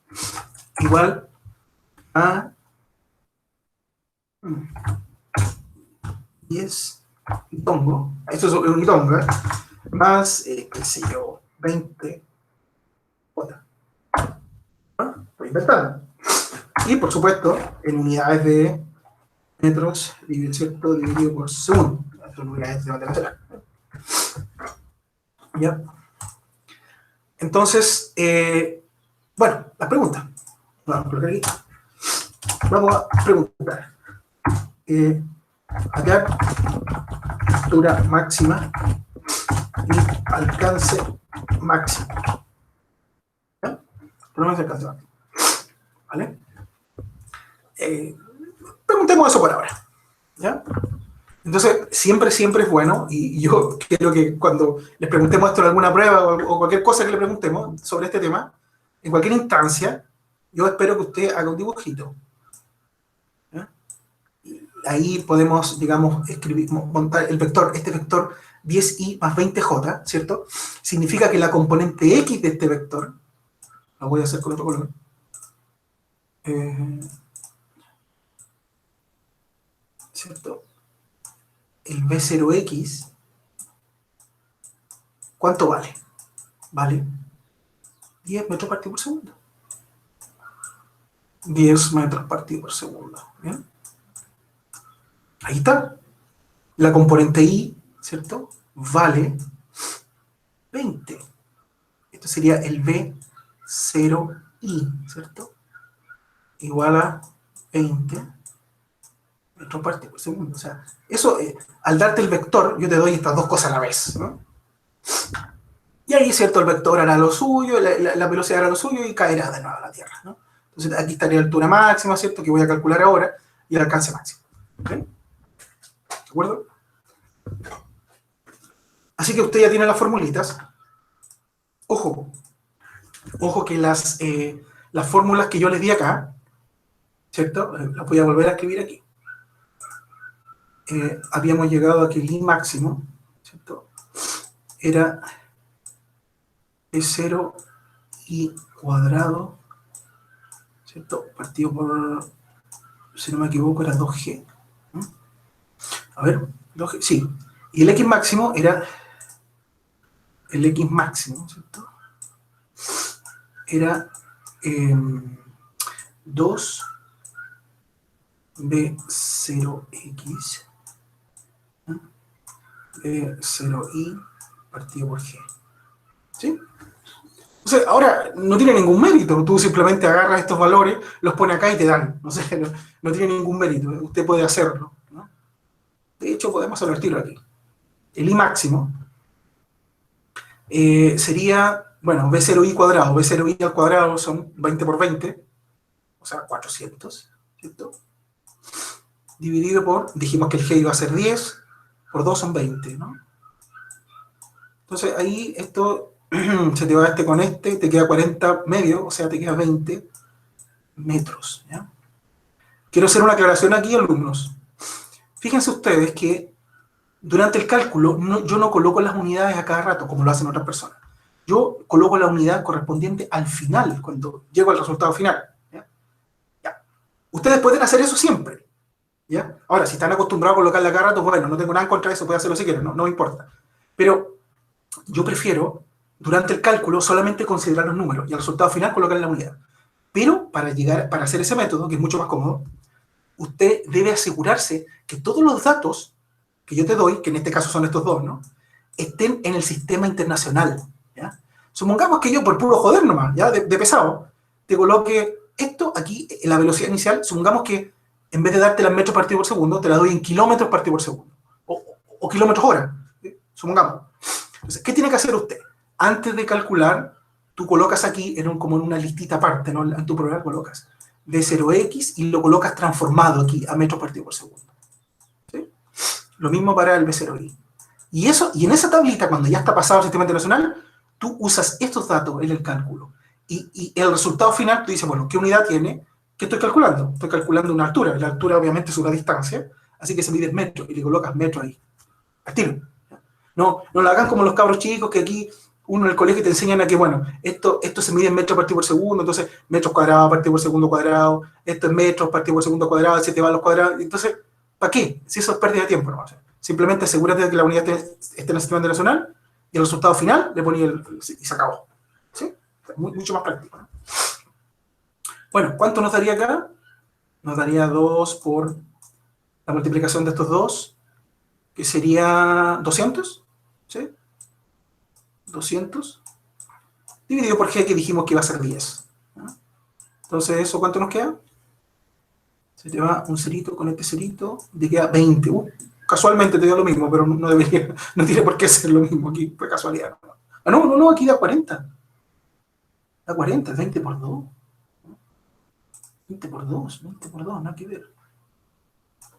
Igual a 10 tongo, esto es un tonga, más, qué sé yo, 20 J. ¿No? Estoy inventando. Y por supuesto, en unidades de metros, ¿cierto? Dividido por segundo. Son unidades de matemáticas. ¿Ya? Entonces, bueno, las preguntas. Vamos a colocar aquí. Vamos a preguntar. Hallar altura máxima y alcance máximo. ¿Ya? Ponemos el alcance máximo. ¿Vale? Preguntemos eso por ahora. ¿Ya? Entonces, siempre es bueno, y yo quiero que cuando les preguntemos esto en alguna prueba o cualquier cosa que le preguntemos sobre este tema, en cualquier instancia, yo espero que usted haga un dibujito. ¿Ya? Ahí podemos, digamos, montar el vector, este vector 10i más 20j, ¿cierto? Significa que la componente x de este vector, lo voy a hacer con otro color, ¿cierto? El B0X, ¿cuánto vale? Vale 10 metros partido por segundo. 10 metros partido por segundo. ¿Bien? Ahí está. La componente I, ¿cierto? Vale 20. Esto sería el B0I, ¿cierto? Igual a 20 metros partido por segundo. O sea, eso, al darte el vector, yo te doy estas dos cosas a la vez, ¿no? Y ahí, ¿cierto? El vector hará lo suyo, la velocidad hará lo suyo y caerá de nuevo a la Tierra, ¿no? Entonces aquí estaría la altura máxima, ¿cierto? Que voy a calcular ahora, y el alcance máximo. ¿Ok? ¿De acuerdo? Así que usted ya tiene las formulitas. Ojo que las fórmulas que yo les di acá, ¿cierto? Las voy a volver a escribir aquí. Habíamos llegado a que el I máximo, ¿cierto? Era E0 I cuadrado, ¿cierto? Partido por, si no me equivoco, era 2G. A ver, 2G, sí. Y el X máximo era, el X máximo, ¿cierto? Era 2 B0X B0I partido por G. ¿Sí? O sea, ahora no tiene ningún mérito. Tú simplemente agarras estos valores, los pones acá y te dan. No sé, no tiene ningún mérito. Usted puede hacerlo, ¿no? De hecho, podemos hacerlo al tiro aquí. El I máximo sería, bueno, B0I cuadrado. B0I al cuadrado son 20 por 20, o sea, 400, ¿cierto? Dividido por, dijimos que el G iba a ser 10, por 2 son 20, ¿no? Entonces ahí esto se te va este con este, te queda 40 medio, o sea, te queda 20 metros, ¿ya? Quiero hacer una aclaración aquí, alumnos. Fíjense ustedes que durante el cálculo yo no coloco las unidades a cada rato, como lo hacen otras personas. Yo coloco la unidad correspondiente al final, cuando llego al resultado final. ¿Ya? Ya. Ustedes pueden hacer eso siempre. ¿Ya? Ahora, si están acostumbrados a colocarla a cada rato, bueno, no tengo nada en contra de eso, pueden hacerlo si quieren, no me importa. Pero yo prefiero, durante el cálculo, solamente considerar los números y al resultado final colocar la unidad. Pero para hacer ese método, que es mucho más cómodo, usted debe asegurarse que todos los datos que yo te doy, que en este caso son estos dos, ¿no? Estén en el sistema internacional, ¿ya? Supongamos que yo, por puro joder nomás, ¿ya? De pesado, te coloque esto aquí, en la velocidad inicial, supongamos que en vez de darte las metros partido por segundo, te la doy en kilómetros partido por segundo, o kilómetros hora, ¿sí? Supongamos. Entonces, ¿qué tiene que hacer usted? Antes de calcular, tú colocas aquí, como en una listita aparte, ¿no? En tu programa colocas B0X y lo colocas transformado aquí a metros partido por segundo. ¿Sí? Lo mismo para el B0Y. Y en esa tablita, cuando ya está pasado al sistema internacional, tú usas estos datos en el cálculo. Y el resultado final, tú dices, bueno, ¿qué unidad tiene? ¿Qué estoy calculando? Estoy calculando una altura. La altura obviamente es una distancia, así que se mide en metros y le colocas metro ahí. Al tiro. No lo hagan como los cabros chicos que aquí uno en el colegio te enseñan a que, bueno, esto se mide en metros partido por segundo, entonces metros cuadrados partido por segundo cuadrado, esto es metros partido por segundo cuadrado, se te van los cuadrados, entonces, ¿para qué? Si eso es pérdida de tiempo, ¿no? O sea, simplemente asegúrate de que la unidad esté en el sistema internacional y el resultado final le poní y se acabó. ¿Sí? Mucho más práctico, ¿no? Bueno, ¿cuánto nos daría acá? Nos daría 2 por la multiplicación de estos dos, que sería 200, ¿sí? 200 dividido por g, que dijimos que iba a ser 10. ¿No? Entonces, ¿eso cuánto nos queda? Se te va un cerito con este cerito, te queda 20. Casualmente te dio lo mismo, pero no debería, no tiene por qué ser lo mismo aquí, fue casualidad. Ah, no, aquí da 40. Da 40, 20 por 2. 20 por 2, 20 por 2, nada que ver.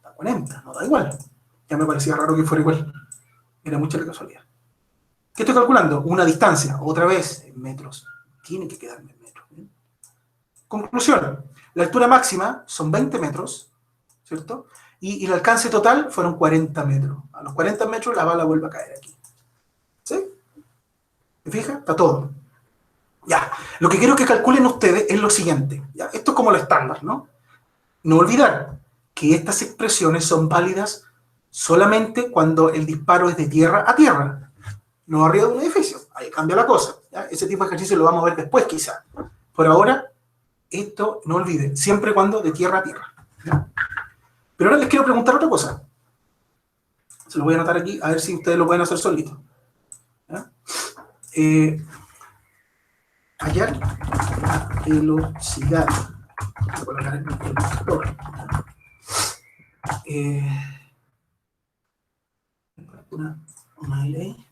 Da 40, no da igual. Ya me parecía raro que fuera igual. Era mucha la casualidad. ¿Qué estoy calculando? Una distancia, otra vez, en metros. Tiene que quedarme en metros. ¿Bien? Conclusión, la altura máxima son 20 metros, ¿cierto? Y el alcance total fueron 40 metros. A los 40 metros la bala vuelve a caer aquí. ¿Sí? ¿Me fijas? Está todo. Ya, lo que quiero que calculen ustedes es lo siguiente. ¿Ya? Esto es como lo estándar, ¿no? No olvidar que estas expresiones son válidas solamente cuando el disparo es de tierra a tierra, no arriba de un edificio. Ahí cambia la cosa. ¿Ya? Ese tipo de ejercicio lo vamos a ver después, quizá. Por ahora, esto no olviden, siempre y cuando de tierra a tierra. ¿Ya? Pero ahora les quiero preguntar otra cosa. Se lo voy a anotar aquí, a ver si ustedes lo pueden hacer solitos. ¿Ya? Hallar la velocidad. Voy a colocar el vector. Eh, una ley.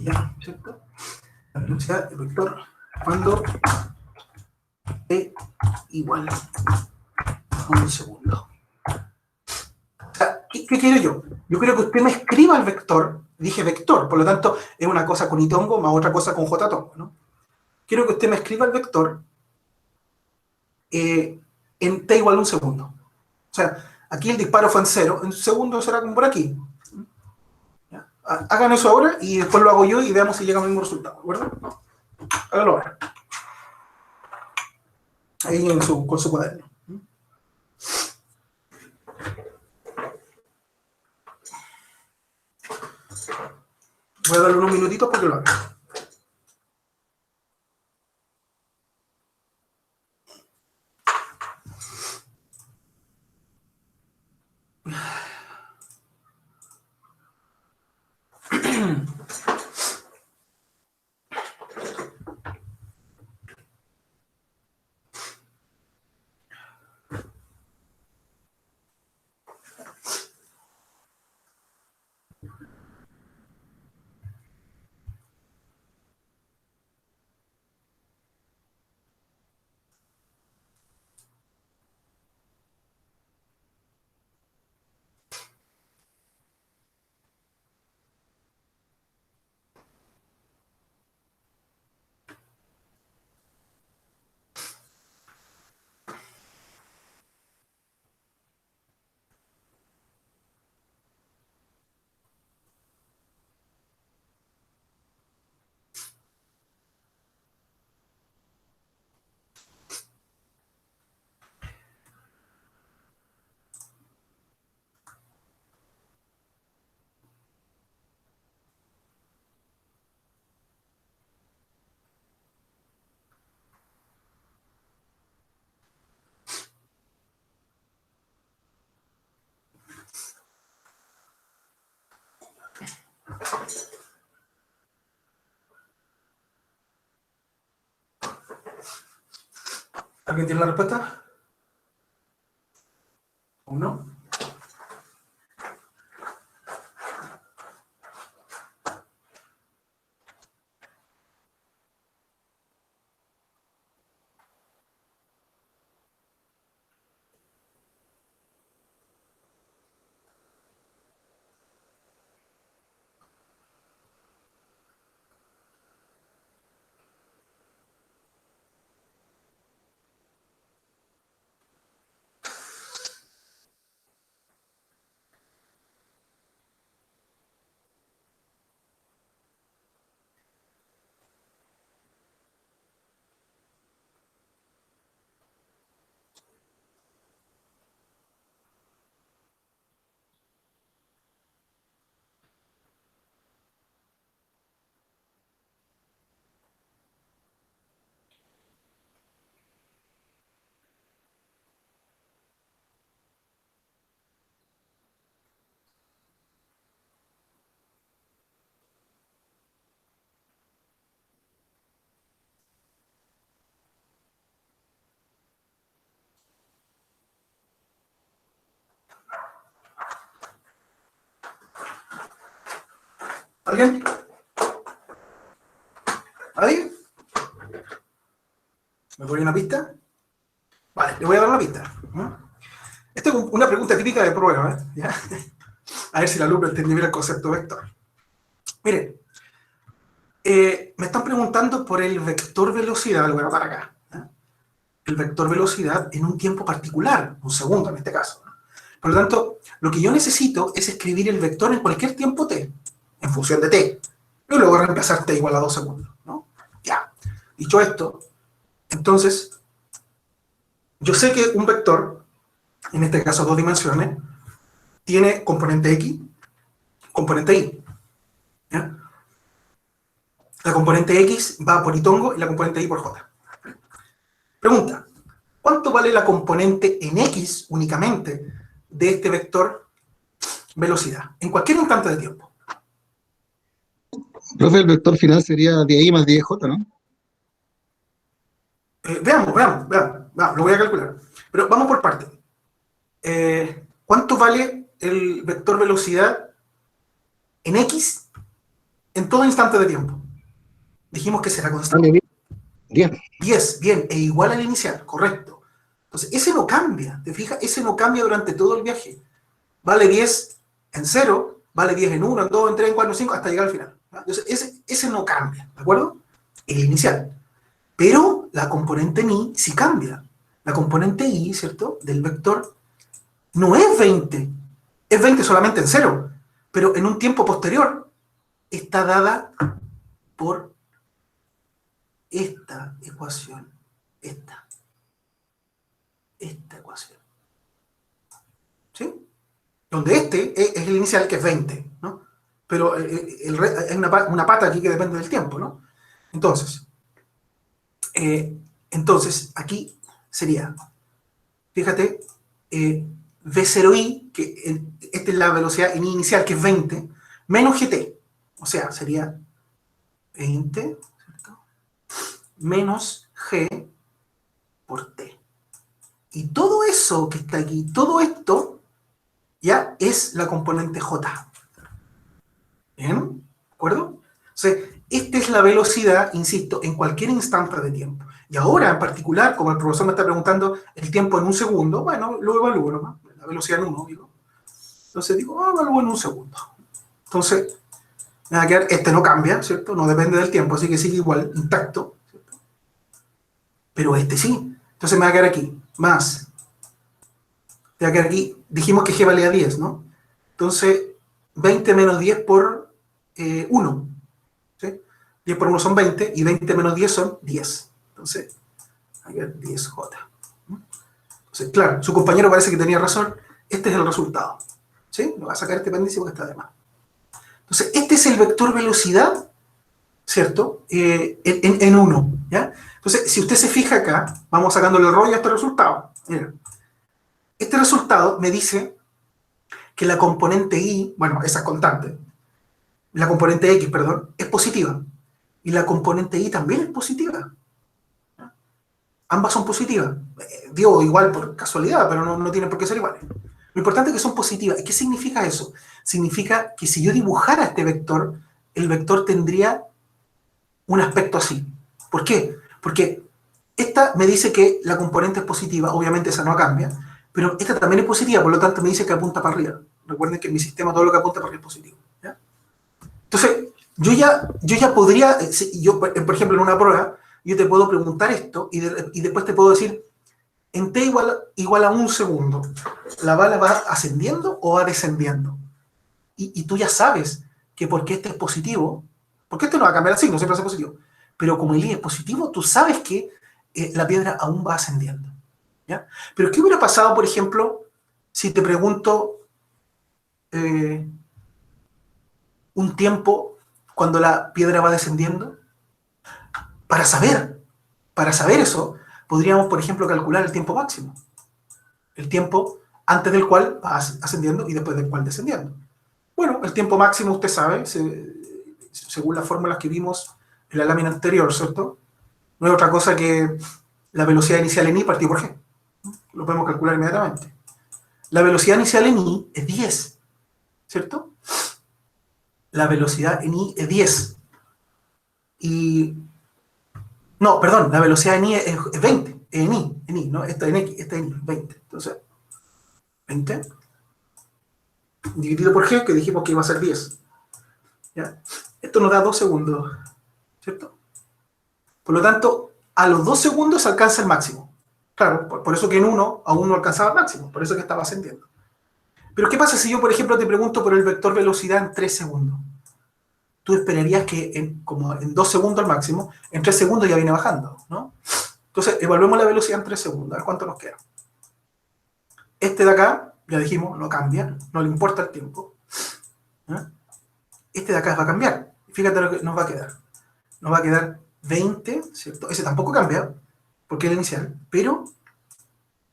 Ya, ¿cierto? La velocidad del vector cuando t igual a un segundo. O sea, ¿qué quiero yo? Yo quiero que usted me escriba el vector, dije vector, por lo tanto es una cosa con itongo más otra cosa con jtongo, ¿no? Quiero que usted me escriba el vector en t igual a un segundo. O sea, aquí el disparo fue en 0, en un segundo será como por aquí. ¿Ya? Hagan eso ahora y después lo hago yo y veamos si llega al mismo resultado, ¿de acuerdo? Háganlo ahora. Ahí con su cuaderno. Voy a darle unos minutitos porque lo haga. ¿Alguien tiene la respuesta? ¿O no? ¿Alguien? ¿Alguien? ¿Me pone una pista? Vale, le voy a dar una pista. Esta es una pregunta típica de prueba, ¿eh? ¿Ya? A ver si el alumno entendió bien el concepto vector. Miren, me están preguntando por el vector velocidad, lo voy a anotar acá. ¿Ya? El vector velocidad en un tiempo particular, un segundo en este caso. ¿No? Por lo tanto, lo que yo necesito es escribir el vector en cualquier tiempo t, en función de t. Y luego reemplazar t igual a 2 segundos. ¿No? Ya. Dicho esto, entonces, yo sé que un vector, en este caso 2 dimensiones, tiene componente x, componente y. ¿Ya? La componente x va por itongo y la componente y por j. Pregunta, ¿cuánto vale la componente en x únicamente de este vector velocidad? En cualquier instante de tiempo. Profe, el vector final sería 10i más 10j, ¿no? Veamos, lo voy a calcular. Pero vamos por parte. ¿Cuánto vale el vector velocidad en x en todo instante de tiempo? Dijimos que será constante. Vale, 10. 10, bien, e igual al inicial, correcto. Entonces, ese no cambia, ¿te fijas? Ese no cambia durante todo el viaje. Vale 10 en 0, vale 10 en 1, en 2, en 3, en 4, en 5, hasta llegar al final. Entonces, ese no cambia, ¿de acuerdo? El inicial. Pero la componente i sí cambia. La componente i, ¿cierto?, del vector no es 20 solamente en 0, pero en un tiempo posterior está dada por esta ecuación, esta ecuación. ¿Sí? Donde es el inicial, que es 20, ¿no? Pero hay una pata aquí que depende del tiempo, ¿no? Entonces, aquí sería, fíjate, V0i, que esta es la velocidad inicial, que es 20, menos gt, o sea, sería 20, ¿cierto?, menos g por t. Y todo eso que está aquí, todo esto, ya es la componente j. ¿Bien? ¿De acuerdo? Entonces, esta es la velocidad, insisto, en cualquier instante de tiempo. Y ahora, en particular, como el profesor me está preguntando el tiempo en un segundo, bueno, lo evalúo nomás, la velocidad en 1, digo. Entonces digo, evalúo en un segundo. Entonces, me va a quedar, este no cambia, ¿cierto? No depende del tiempo, así que sigue igual, intacto, ¿cierto? Pero este sí. Entonces me va a quedar aquí, más. Me va a quedar aquí, dijimos que g valía 10, ¿no? Entonces, 20 menos 10 por 1. ¿Sí? 10 por 1 son 20, y 20 menos 10 son 10. Entonces, hay 10J. Entonces, claro, su compañero parece que tenía razón. Este es el resultado. ¿Sí? Lo va a sacar este pendiente porque está de más. Entonces, este es el vector velocidad, ¿cierto? En 1. ¿Ya? Entonces, si usted se fija acá, vamos sacándole el rollo a este resultado. Mira, este resultado me dice que la componente i, bueno, esa es constante, la componente X, perdón, es positiva. Y la componente Y también es positiva. Ambas son positivas. Digo, igual por casualidad, pero no tienen por qué ser iguales. Lo importante es que son positivas. ¿Y qué significa eso? Significa que si yo dibujara este vector, el vector tendría un aspecto así. ¿Por qué? Porque esta me dice que la componente es positiva, obviamente esa no cambia, pero esta también es positiva, por lo tanto me dice que apunta para arriba. Recuerden que en mi sistema todo lo que apunta para arriba es positivo. ¿Ya? Entonces, yo ya podría, por ejemplo, en una prueba, yo te puedo preguntar esto y después te puedo decir, en t igual a un segundo, ¿la bala va ascendiendo o va descendiendo? Y tú ya sabes que porque este es positivo, porque este no va a cambiar el signo, siempre va a ser positivo, pero como el I es positivo, tú sabes que la piedra aún va ascendiendo. ¿Ya? Pero ¿qué hubiera pasado, por ejemplo, si te pregunto un tiempo cuando la piedra va descendiendo? Para saber eso, podríamos, por ejemplo, calcular el tiempo máximo. El tiempo antes del cual va ascendiendo y después del cual descendiendo. Bueno, el tiempo máximo, usted sabe, según las fórmulas que vimos en la lámina anterior, ¿cierto? No es otra cosa que la velocidad inicial en I partido por G. Lo podemos calcular inmediatamente. La velocidad inicial en I es 10, ¿cierto? La velocidad en I es 10. Y... No, perdón, la velocidad en I es 20. En I, ¿no? Esta en X, esta en I, 20. Entonces, 20 dividido por G, que dijimos que iba a ser 10. ¿Ya? Esto nos da 2 segundos, ¿cierto? Por lo tanto, a los 2 segundos alcanza el máximo. Claro, por eso que en 1 aún no alcanzaba el máximo, por eso que estaba ascendiendo. Pero ¿qué pasa si yo, por ejemplo, te pregunto por el vector velocidad en 3 segundos? Tú esperarías que como en 2 segundos al máximo, en 3 segundos ya viene bajando, ¿no? Entonces, evaluemos la velocidad en 3 segundos, a ver cuánto nos queda. Este de acá, ya dijimos, no cambia, no le importa el tiempo. ¿Eh? Este de acá va a cambiar. Fíjate lo que nos va a quedar. Nos va a quedar 20, ¿cierto? Ese tampoco cambia, porque es el inicial, pero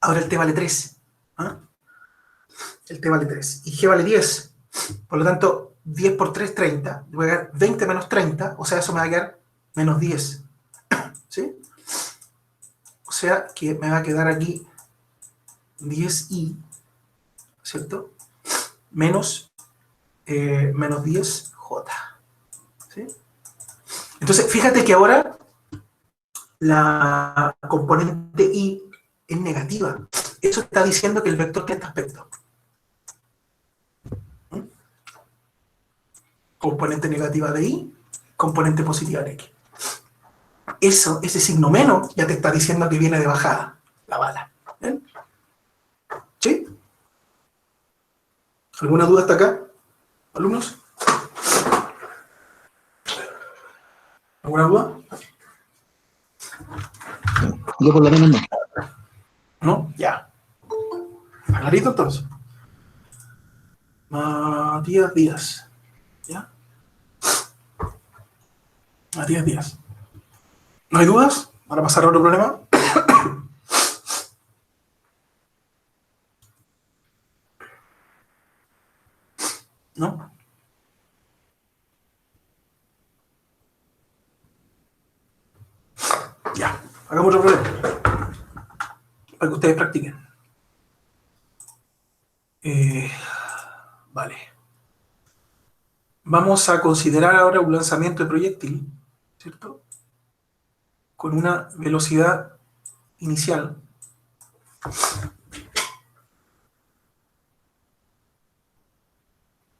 ahora el t vale 3. ¿Eh? El t vale 3. Y g vale 10. Por lo tanto, 10 por 3, 30. Voy a quedar 20 menos 30, o sea, eso me va a quedar menos 10. ¿Sí? O sea, que me va a quedar aquí 10i, ¿cierto? Menos 10j. ¿Sí? Entonces, fíjate que ahora la componente i es negativa. Eso está diciendo que el vector tiene este aspecto. ¿Mm? Componente negativa de i, componente positiva de x. Ese signo menos ya te está diciendo que viene de bajada la bala. ¿Bien? ¿Sí? ¿Alguna duda hasta acá, alumnos? ¿Alguna duda? Yo por lo menos no. ¿No? Ya. ¿Clarito entonces? Matías Díaz. ¿Ya? Matías Díaz. ¿No hay dudas? ¿Para pasar a otro problema? ¿No? Ya. Hagamos otro problema. Para que ustedes practiquen. Vale. Vamos a considerar ahora un lanzamiento de proyectil, ¿cierto? Con una velocidad inicial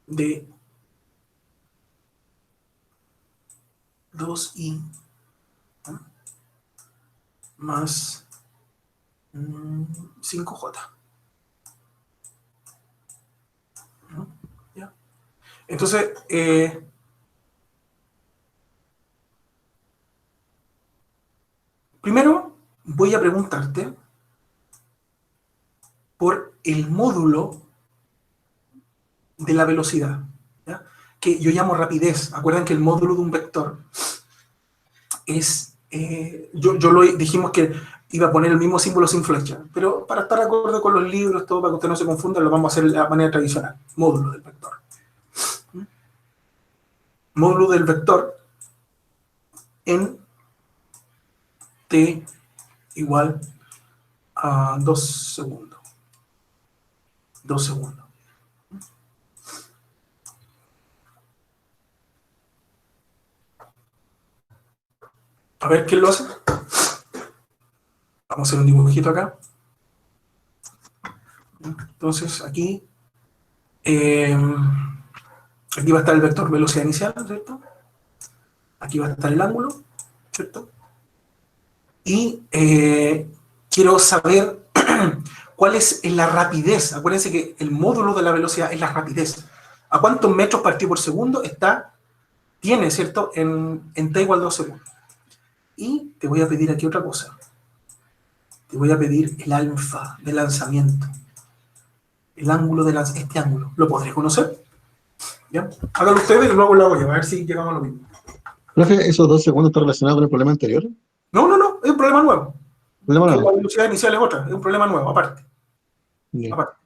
de 2i, ¿no? Más 5j. ¿No? ¿Ya? Entonces, primero voy a preguntarte por el módulo de la velocidad, ¿ya? Que yo llamo rapidez. Acuerdan que el módulo de un vector es, dijimos que iba a poner el mismo símbolo sin flecha, pero para estar de acuerdo con los libros, todo, para que usted no se confunda, lo vamos a hacer de la manera tradicional, módulo del vector. módulo del vector en t igual a 2 segundos. 2 segundos. A ver quién lo hace. Vamos a hacer un dibujito acá. Entonces, aquí aquí va a estar el vector velocidad inicial, ¿cierto? Aquí va a estar el ángulo, ¿cierto? Y quiero saber cuál es la rapidez. Acuérdense que el módulo de la velocidad es la rapidez. ¿A cuántos metros partido por segundo tiene, ¿cierto? En t igual 2 segundos. Y te voy a pedir aquí otra cosa. Te voy a pedir el alfa de lanzamiento. El ángulo de lanzamiento. Este ángulo. ¿Lo podré conocer? ¿Ya? Háganlo ustedes y luego lo hago yo. A ver si llegamos a lo mismo. Profe, ¿esos 2 segundos están relacionados con el problema anterior? No, no, no. Es un problema nuevo. ¿Problema Que la nuevo? velocidad inicial es otra. Es un problema nuevo, aparte. Bien. Aparte.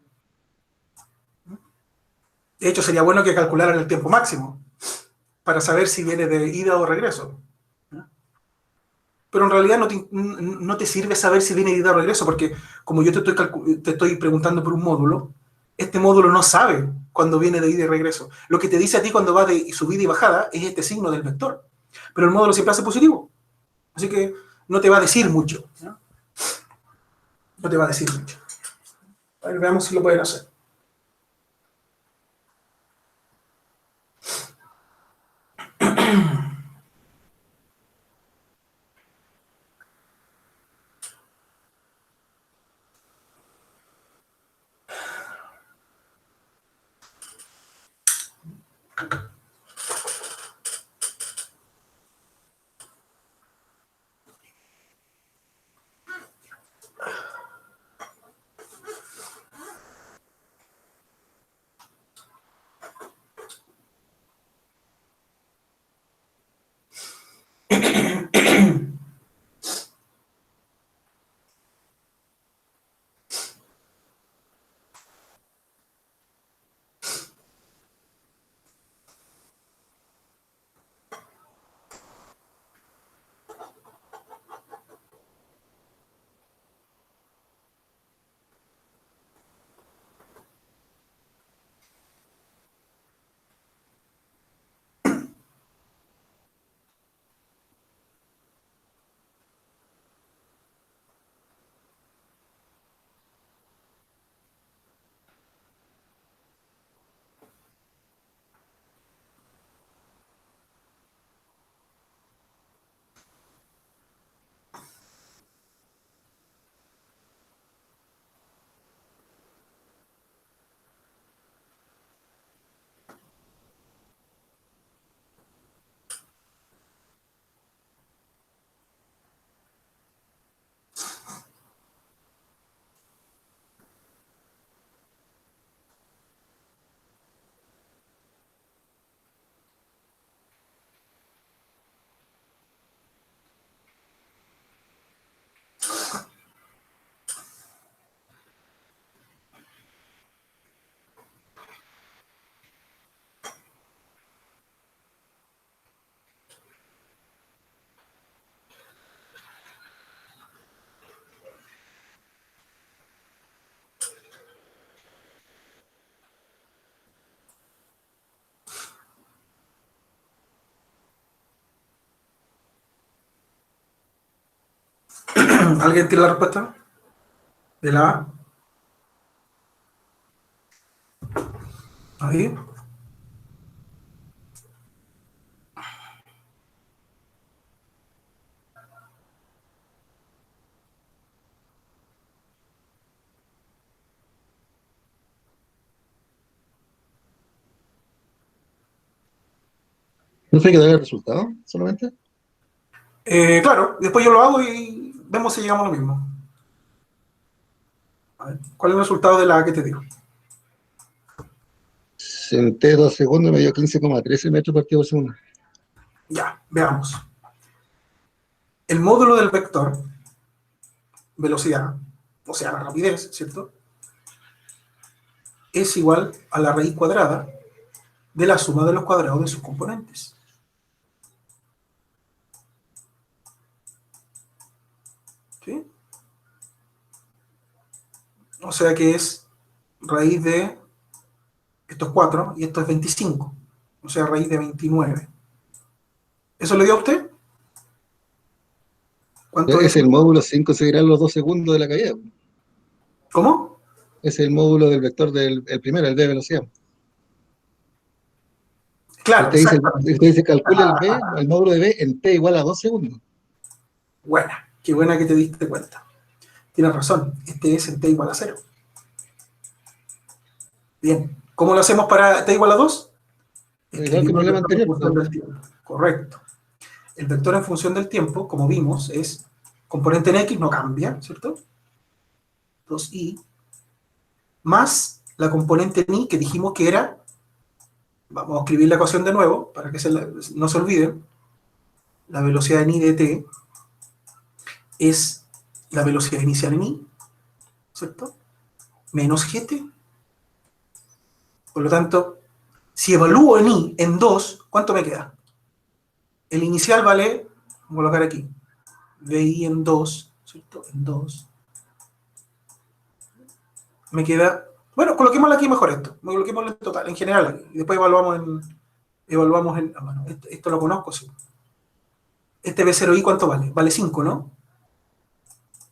De hecho, sería bueno que calcularan el tiempo máximo para saber si viene de ida o regreso. Pero en realidad no te sirve saber si viene de ida o regreso, porque como yo te estoy preguntando por un módulo, este módulo no sabe cuándo viene de ida y regreso. Lo que te dice a ti cuando va de subida y bajada es este signo del vector. Pero el módulo siempre hace positivo. Así que no te va a decir mucho. No te va a decir mucho. A ver, veamos si lo pueden hacer. ¿Alguien tiene la respuesta? ¿De la A? Ahí. ¿Profe, hay que dar el resultado solamente? Claro, después yo lo hago y vemos si llegamos a lo mismo. A ver, ¿cuál es el resultado de la A que te digo? En T 2 segundos me dio 15,13 metros partido por segundo. Ya, veamos. El módulo del vector, velocidad, o sea, la rapidez, ¿cierto? Es igual a la raíz cuadrada de la suma de los cuadrados de sus componentes. ¿sí? O sea que es raíz de, esto es 4 y esto es 25. O sea, raíz de 29. ¿Eso le dio a usted? ¿Cuánto Es es? el módulo sin considerar los 2 segundos de la caída. ¿Cómo? Es el módulo del vector del el primero, el v de velocidad. Claro, Usted exactamente. dice calcule el módulo de v en t igual a 2 segundos. Buena, qué buena que te diste cuenta. Tienes razón, este es en t igual a 0. Bien, ¿cómo lo hacemos para t igual a 2? Igual que el Escribimos el problema vector en anterior, función pues. del tiempo. Correcto. El vector en función del tiempo, como vimos, es componente en x, no cambia, ¿cierto? 2i, más la componente en y que dijimos que era, vamos a escribir la ecuación de nuevo, para que no se olviden, la velocidad en y de t es la velocidad inicial en y, ¿cierto? Menos gt. Por lo tanto, si evalúo en y en 2, ¿cuánto me queda? El inicial vale, voy a colocar aquí, vi en 2, ¿cierto? En 2. Me queda, bueno, coloquémoslo aquí mejor esto, coloquémoslo en total, en general aquí, y después evaluamos en, bueno, esto lo conozco, sí. Este B0i, ¿cuánto vale? Vale 5, ¿no?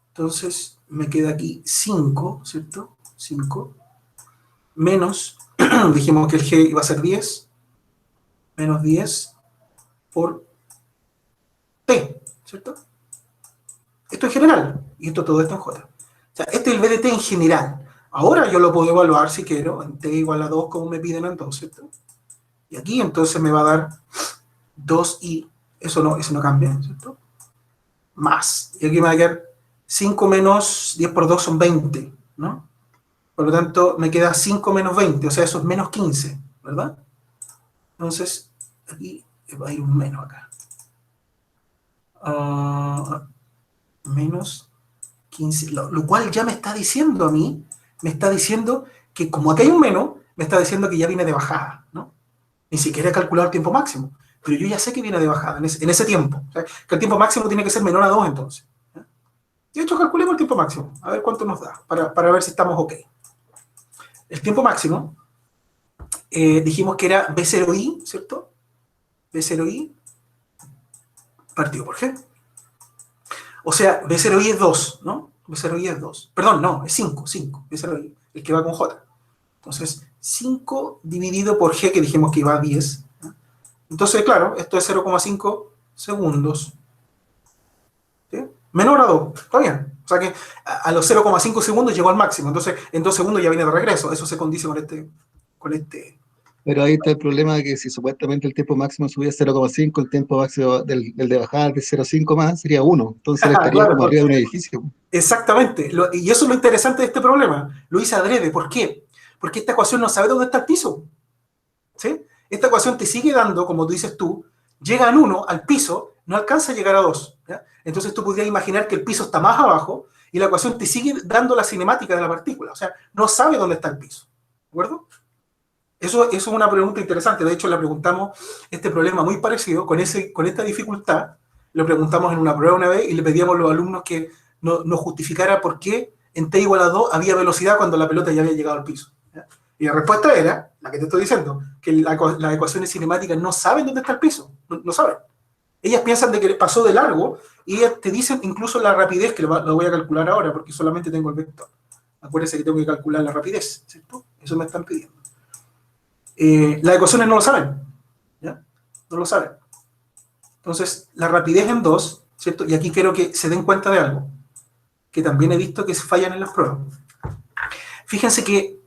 Entonces, me queda aquí 5, ¿cierto? 5, menos, dijimos que el G iba a ser 10, menos 10 por T, ¿cierto? Esto en general, y todo esto en J. O sea, este es el BDT en general. Ahora yo lo puedo evaluar si quiero, en T igual a 2, como me piden entonces, ¿cierto? Y aquí entonces me va a dar 2i, eso no cambia, ¿cierto? Más, y aquí me va a quedar 5 menos 10 por 2 son 20, ¿no? Por lo tanto, me queda 5 menos 20, o sea, eso es menos 15, ¿verdad? Entonces, aquí va a ir un menos acá. Menos 15, lo cual ya me está diciendo a mí, me está diciendo que como acá hay un menos, me está diciendo que ya viene de bajada, ¿no? Ni siquiera he calculado el tiempo máximo, pero yo ya sé que viene de bajada en ese tiempo. O sea, que el tiempo máximo tiene que ser menor a 2 entonces. ¿Ya? De hecho, calculemos el tiempo máximo, a ver cuánto nos da, para ver si estamos ok. El tiempo máximo, dijimos que era B0i, ¿cierto? B0i partido por G. O sea, B0i es 2, ¿no? B0i es 2. Perdón, no, es 5, B0i, el que va con J. Entonces, 5 dividido por G, que dijimos que iba a 10. ¿No? Entonces, claro, esto es 0,5 segundos. ¿Sí? Menor a 2, está bien. O sea que a los 0,5 segundos llegó al máximo. Entonces, en 2 segundos ya viene de regreso. Eso se condice con este. Pero ahí está el problema de que si supuestamente el tiempo máximo subía a 0,5, el tiempo máximo del de bajada de 0,5 más sería 1. Entonces él estaría Claro, como arriba de un edificio. exactamente. Y eso es lo interesante de este problema. Lo hice adrede. ¿Por qué? Porque esta ecuación no sabe dónde está el piso. ¿Sí? Esta ecuación te sigue dando, como tú dices tú, llega al 1, al piso, no alcanza a llegar a 2. ¿Ya? Entonces tú podrías imaginar que el piso está más abajo y la ecuación te sigue dando la cinemática de la partícula. O sea, no sabe dónde está el piso. ¿De acuerdo? Eso es una pregunta interesante. De hecho, le preguntamos este problema muy parecido, con esta dificultad, lo preguntamos en una prueba una vez y le pedíamos a los alumnos que nos justificara por qué en t igual a 2 había velocidad cuando la pelota ya había llegado al piso. ¿Ya? Y la respuesta era, la que te estoy diciendo, que las ecuaciones cinemáticas no saben dónde está el piso, no saben. Ellas piensan de que pasó de largo y ellas te dicen incluso la rapidez, que lo voy a calcular ahora porque solamente tengo el vector. Acuérdense que tengo que calcular la rapidez, ¿cierto? Eso me están pidiendo. Las ecuaciones no lo saben, ¿ya? No lo saben. Entonces, la rapidez en 2, ¿cierto? Y aquí quiero que se den cuenta de algo, que también he visto que fallan en las pruebas. Fíjense que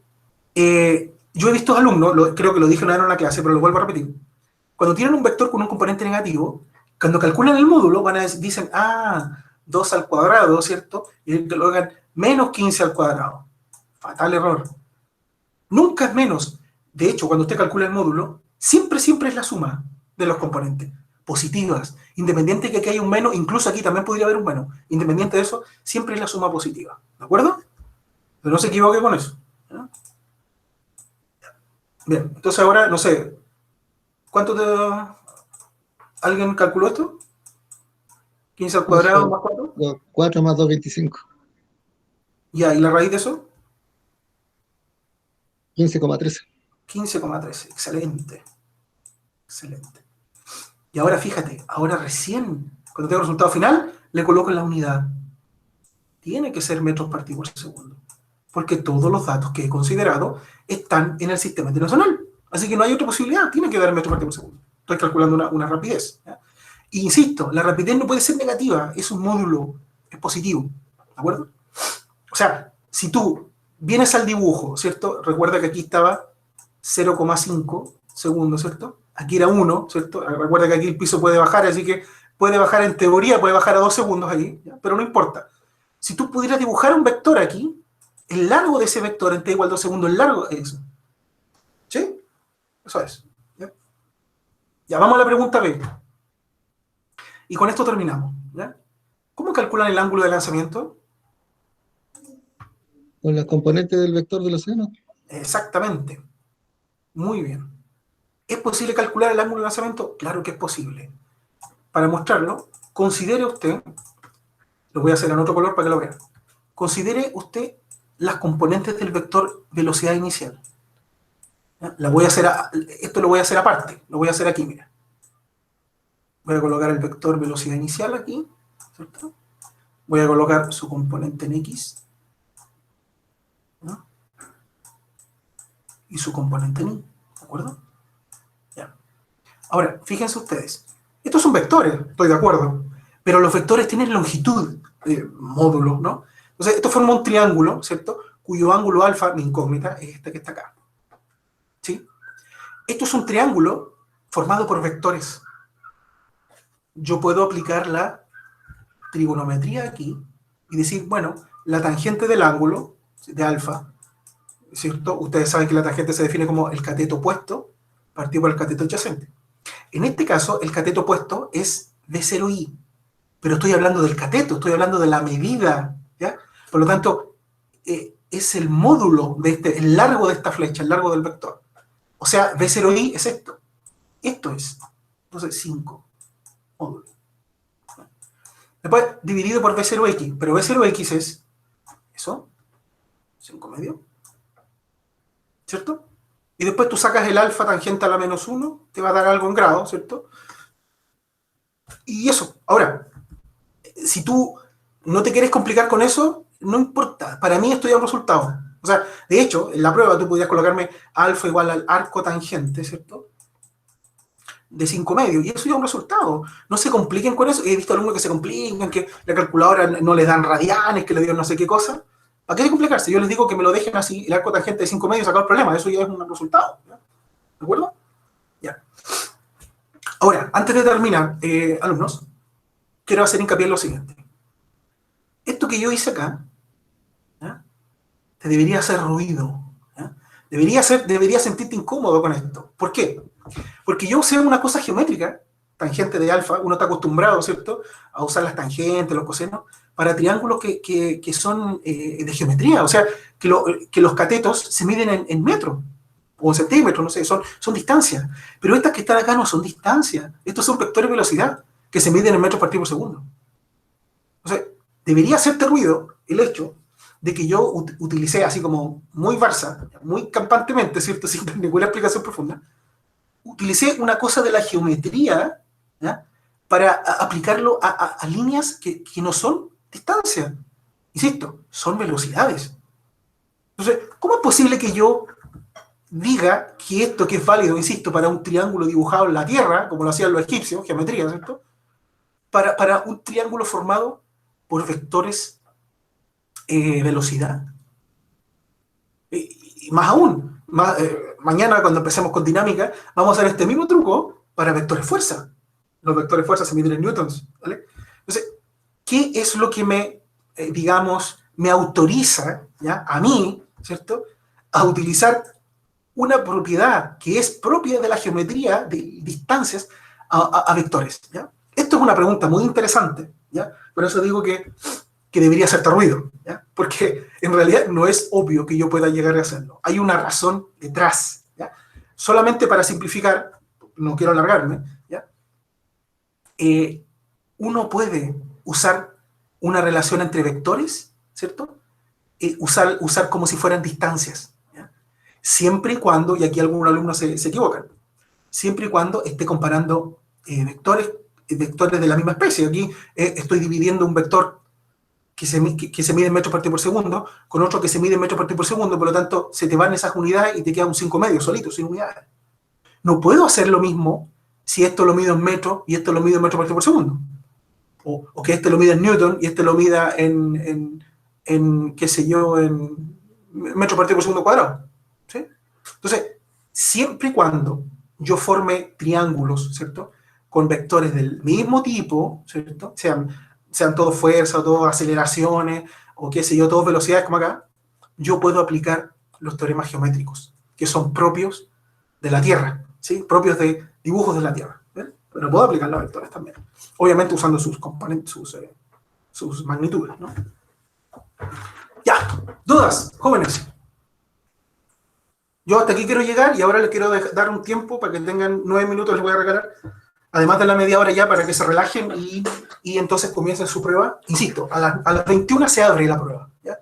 yo he visto alumnos, creo que lo dije una vez en una clase, pero lo vuelvo a repetir. Cuando tienen un vector con un componente negativo, cuando calculan el módulo, dicen, 2 al cuadrado, ¿cierto? Y lo hagan menos 15 al cuadrado. Fatal error. Nunca es menos. De hecho, cuando usted calcula el módulo, siempre es la suma de los componentes, positivas. Independiente de que aquí hay un menos, incluso aquí también podría haber un menos. Independiente de eso, siempre es la suma positiva. ¿De acuerdo? Pero no se equivoque con eso. ¿Ya? Bien, entonces ahora, no sé, ¿cuánto te... ¿Alguien calculó esto? 15 al cuadrado Entonces, más 4. 4 más 2, 25. Ya, ¿y la raíz de eso? 15,13. 15,13. Excelente. Excelente. Y ahora fíjate, ahora recién, cuando tengo el resultado final, le coloco en la unidad. Tiene que ser metros partidos por segundo. Porque todos los datos que he considerado están en el sistema internacional. Así que no hay otra posibilidad, tiene que dar metros partidos por segundo. Estoy calculando una rapidez. ¿Ya? Y insisto, la rapidez no puede ser negativa, es un módulo, es positivo. ¿De acuerdo? O sea, si tú vienes al dibujo, ¿cierto? Recuerda que aquí estaba 0,5 segundos, ¿cierto? Aquí era 1, ¿cierto? Recuerda que aquí el piso puede bajar, así que puede bajar en teoría, puede bajar a 2 segundos allí, ¿ya? Pero no importa. Si tú pudieras dibujar un vector aquí, el largo de ese vector en t igual a 2 segundos, el largo es eso. ¿Sí? Eso es. ¿Ya? Ya, vamos a la pregunta B. Y con esto terminamos. ¿Ya? ¿Cómo calculan el ángulo de lanzamiento? Con las componentes del vector del océano. Exactamente. Muy bien. ¿Es posible calcular el ángulo de lanzamiento? Claro que es posible. Para mostrarlo, considere usted, lo voy a hacer en otro color para que lo vean, considere usted las componentes del vector velocidad inicial. ¿Ya? Esto lo voy a hacer aparte, lo voy a hacer aquí, mira. Voy a colocar el vector velocidad inicial aquí, ¿cierto? Voy a colocar su componente en X, ¿no? Y su componente en Y, ¿de acuerdo? Ya. Ahora, fíjense ustedes, estos son vectores, estoy de acuerdo, pero los vectores tienen longitud, módulo, ¿no? Entonces, esto forma un triángulo, ¿cierto? Cuyo ángulo alfa, mi incógnita, es este que está acá. ¿Sí? Esto es un triángulo formado por vectores. Yo puedo aplicar la trigonometría aquí y decir, bueno, la tangente del ángulo de alfa, ¿cierto? Ustedes saben que la tangente se define como el cateto opuesto partido por el cateto adyacente. En este caso, el cateto opuesto es B0i, pero estoy hablando del cateto, estoy hablando de la medida, ¿ya? Por lo tanto, es el módulo de el largo de esta flecha, el largo del vector. O sea, B0i es esto. Esto es. Entonces, 5 módulos. Después, dividido por B0x, pero B0x es eso, 5 medio, ¿cierto? Y después tú sacas el alfa tangente a la menos 1, te va a dar algo en grado, ¿cierto? Y eso. Ahora, si tú no te quieres complicar con eso, no importa. Para mí esto ya es un resultado. O sea, de hecho, en la prueba tú podrías colocarme alfa igual al arco tangente, ¿cierto? De 5 medios, y eso ya es un resultado. No se compliquen con eso. He visto alumnos que se complican, que la calculadora no les dan radianes, que le dieron no sé qué cosa. ¿Para qué complicarse? Yo les digo que me lo dejen así, el arco tangente de 5 medios, sacar el problema. Eso ya es un resultado. ¿Ya? ¿De acuerdo? Ya. Ahora, antes de terminar, alumnos, quiero hacer hincapié en lo siguiente. Esto que yo hice acá, ¿ya? Te debería hacer ruido. ¿Ya? Debería sentirte incómodo con esto. ¿Por qué? Porque yo usé una cosa geométrica, tangente de alfa, uno está acostumbrado, ¿cierto?, a usar las tangentes, los cosenos, para triángulos que son de geometría, o sea, que los catetos se miden en metros, o en centímetros, no sé, son distancias. Pero estas que están acá no son distancias, estos son vectores de velocidad, que se miden en metros partidos por segundo. O sea, debería hacerte ruido el hecho de que yo utilicé así como muy Barça, muy campantemente, ¿cierto?, sin ninguna explicación profunda, utilicé una cosa de la geometría, ¿ya?, para aplicarlo a líneas que no son distancias. Insisto, son velocidades. Entonces, ¿cómo es posible que yo diga que esto que es válido, insisto, para un triángulo dibujado en la Tierra, como lo hacían los egipcios, geometría, ¿cierto?, para un triángulo formado por vectores velocidad? Y más aún, mañana cuando empecemos con dinámica, vamos a hacer este mismo truco para vectores fuerza. Los vectores fuerza se miden en newtons, ¿vale? Entonces, ¿qué es lo que digamos, me autoriza, ¿ya?, a mí, ¿cierto?, a utilizar una propiedad que es propia de la geometría de distancias a vectores, ¿ya? Esto es una pregunta muy interesante, ¿ya? Por eso digo que debería hacerte ruido, ¿ya? Porque en realidad no es obvio que yo pueda llegar a hacerlo. Hay una razón detrás, ¿ya? Solamente para simplificar, no quiero alargarme, ¿ya? Uno puede usar una relación entre vectores, ¿cierto? Usar como si fueran distancias, ¿ya? Siempre y cuando, y aquí algunos alumnos se equivocan, siempre y cuando esté comparando vectores de la misma especie. Aquí estoy dividiendo un vector que se mide en metros partido por segundo con otro que se mide en metros partido por segundo, por lo tanto se te van esas unidades y te queda un 5 medio solito, sin unidades. No puedo hacer lo mismo si esto lo mido en metros y esto lo mido en metros partido por segundo. O que este lo mida en Newton y este lo mida qué sé yo, en metros partido por segundo cuadrado, ¿sí? Entonces, siempre y cuando yo forme triángulos, ¿cierto?, con vectores del mismo tipo, ¿cierto?, sean todos fuerza, o todos aceleraciones, o qué sé yo, todos velocidades como acá, yo puedo aplicar los teoremas geométricos, que son propios de la Tierra, ¿sí?, propios de dibujos de la Tierra, ¿ven? Pero puedo aplicar los vectores también, obviamente usando sus componentes, sus magnitudes, ¿no? Ya, dudas, jóvenes. Yo hasta aquí quiero llegar y ahora les quiero dar un tiempo para que tengan 9 minutos, les voy a regalar, además de la media hora ya, para que se relajen y entonces comiencen su prueba. Insisto, a las 21 se abre la prueba, ¿ya?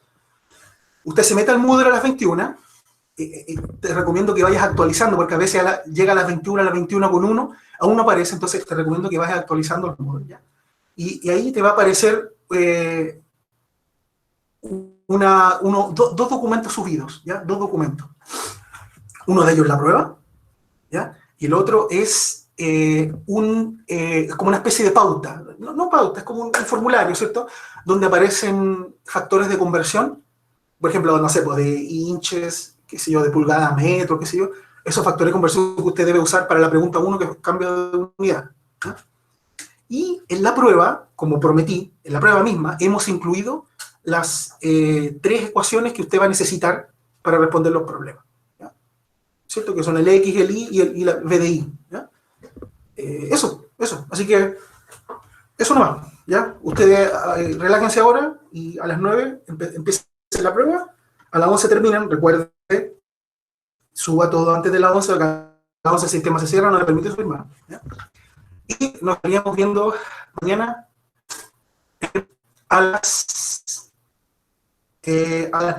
Usted se mete al Moodle a las 21, te recomiendo que vayas actualizando, porque a veces llega a las 21 con 1, aún no aparece, entonces te recomiendo que vayas actualizando el Moodle, ¿ya? Y ahí te va a aparecer dos documentos subidos, ¿ya? Dos documentos. Uno de ellos la prueba, ¿ya? Y el otro es como una especie de pauta, no pauta, es como un formulario, ¿cierto?, donde aparecen factores de conversión, por ejemplo, no sé, pues de inches, qué sé yo, de pulgada a metro, qué sé yo, esos factores de conversión que usted debe usar para la pregunta 1, que es cambio de unidad, ¿ya? Y en la prueba, como prometí, en la prueba misma, hemos incluido las 3 ecuaciones que usted va a necesitar para responder los problemas, ¿ya? ¿Cierto? Que son el X, el Y y la V de Y, ¿ya? Eso. Así que, eso nomás, ¿ya? Ustedes relájense ahora y a las 9 empiecen la prueba, a las 11 terminan, recuerde, suba todo antes de las 11, a las 11 el sistema se cierra, no le permite subir más, ¿ya? Y nos estaríamos viendo mañana a las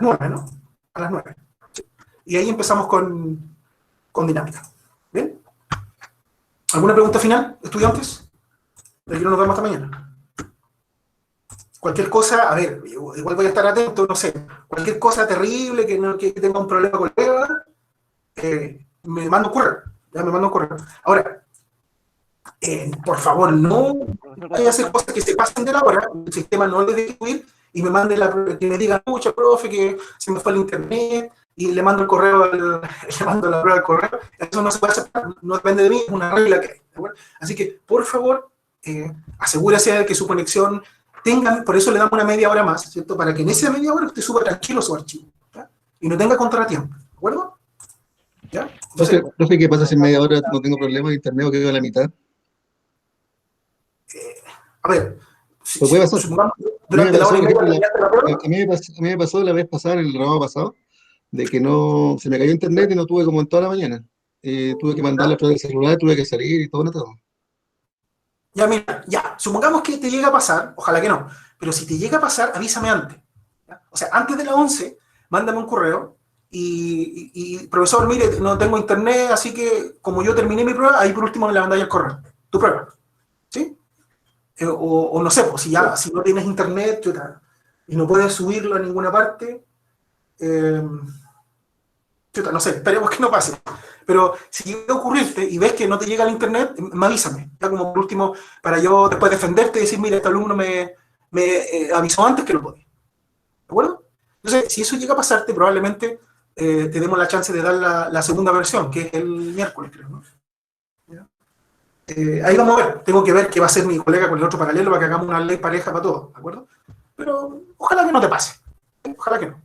9, ¿no? A las 9. Y ahí empezamos con dinámica. ¿Bien? ¿Alguna pregunta final, estudiantes? De aquí no nos vemos hasta mañana. Cualquier cosa, a ver, igual voy a estar atento, no sé, cualquier cosa terrible, que tenga un problema con el EVA, me mando un correo, ya me mando un correo. Ahora, por favor, no vaya a hacer cosas que se pasen de la hora, el sistema no les deje subir y me mande que me diga, mucho profe, que se me fue el internet, y le mando el correo, le mando la prueba al correo. Eso no se puede aceptar, no depende de mí, es una regla que hay, ¿de acuerdo? Así que, por favor, asegúrese de que su conexión por eso le damos una media hora más, ¿cierto? Para que en esa media hora usted suba tranquilo su archivo, ¿ya? Y no tenga contratiempo, ¿de acuerdo? ¿Ya? Entonces, Profe, ¿qué pasa si en media hora no tengo problema de internet o quedo a la mitad? A ver, Pues puede pasar. durante la hora y media terminaste la prueba. A mí me pasó la vez pasada, el programa pasado, de que no se me cayó internet y no tuve como en toda la mañana. Tuve que mandarle a través del celular, tuve que salir y todo, no todo. Ya, mira, ya, supongamos que te llega a pasar, ojalá que no, pero si te llega a pasar, avísame antes, ¿ya? O sea, antes de las 11, mándame un correo y profesor, mire, no tengo internet, así que como yo terminé mi prueba, ahí por último me la mandáis el correo, tu prueba, ¿sí? O no sé, pues si no tienes internet y no puedes subirlo a ninguna parte, no sé, esperemos que no pase. Pero si llega a ocurrirte y ves que no te llega el internet, avísame. Ya como por último, para yo después defenderte y decir, mira, este alumno me avisó antes que no podía. ¿De acuerdo? Entonces, si eso llega a pasarte, probablemente te demos la chance de dar la segunda versión, que es el miércoles, creo, ¿no? Ahí vamos a ver. Tengo que ver qué va a hacer mi colega con el otro paralelo para que hagamos una ley pareja para todos, ¿de acuerdo? Pero ojalá que no te pase. Ojalá que no.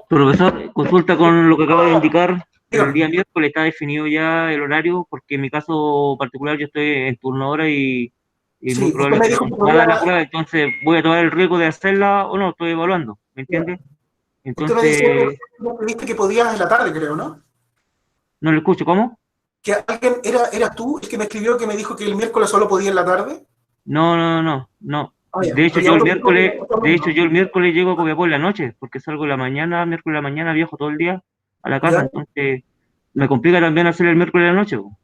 Profesor, consulta con lo que acaba de indicar. El día miércoles está definido ya el horario, porque en mi caso particular yo estoy en turno ahora y Sí, muy usted me probable que dijo no que pueda dar la podía, prueba, entonces voy a tomar el riesgo de hacerla o no, estoy evaluando, ¿me entiende? usted me decía Entonces, que viste que podías en la tarde, creo, ¿no? no lo escucho, ¿cómo? Que alguien, eras tú el que me escribió que me dijo que el miércoles solo podía en la tarde. No. Ah, ya. De hecho, Había yo el miércoles llego a Copiapó en la noche, porque salgo en la mañana, miércoles en la mañana, viajo todo el día a la casa, ¿Ya? entonces me complica también hacer el miércoles en la noche, po.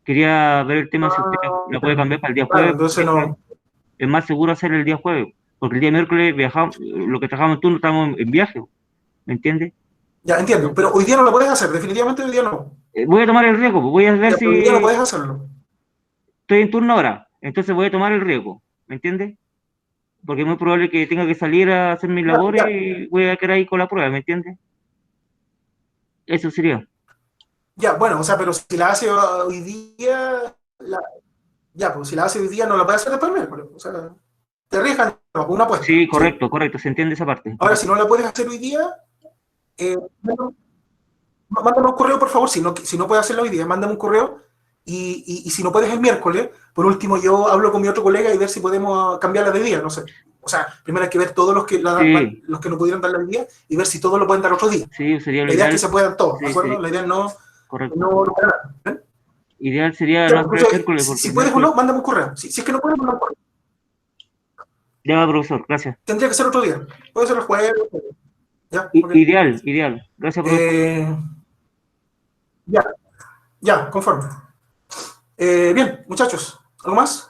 Quería ver el tema si usted la puede cambiar para el día Claro, jueves, entonces porque no. es más seguro hacer el día jueves, porque el día miércoles viajamos, lo que trabajamos en turno estamos en viaje, ¿me entiende? Ya entiendo, pero hoy día no lo puedes hacer, definitivamente hoy día no. Voy a tomar el riesgo, pues, voy a ver Ya, pero hoy día no si puedes hacerlo. estoy en turno ahora, entonces voy a tomar el riesgo, ¿me entiende? Porque es muy probable que tenga que salir a hacer mis Ya, labores ya, y voy a quedar ahí con la prueba, ¿me entiende? Eso sería. ya, bueno, o sea, pero si la hace hoy día, ya, pues si la hace hoy día no la puede hacer después del miércoles. O sea, te arriesgan no, una apuesta, Sí, ¿sí? correcto, se entiende esa parte. Ahora, si no la puedes hacer hoy día, eh, mándame un correo, por favor. Si no puedes hacerlo hoy día, mándame un correo. Y si no puedes el miércoles, por último, yo hablo con mi otro colega y ver si podemos cambiarla de día, no sé. O sea, primero hay que ver todos Sí, los que no pudieron darle hoy día y ver si todos lo pueden dar otro día. sí, sería lo La idea es que ideal. se puedan todos, ¿de Sí, acuerdo? sí, La idea es no, correcto. no, no ganar, ¿eh? Ideal sería no Ya, hacer el entonces, miércoles, porque si el puedes o miércoles. no, mándame un correo. Si es que no puedes, mándame un correo. Ya, profesor, gracias. Tendría que ser otro día. Puede ser el jueves. Ya, ok. Ideal. Gracias, profesor. Eh, ya, ya, conforme. Bien, muchachos, ¿algo más?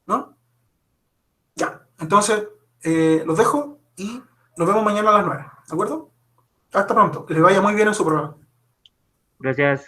¿No? Ya, entonces los dejo y nos vemos mañana a las 9, ¿de acuerdo? Hasta pronto, que les vaya muy bien en su programa. Gracias.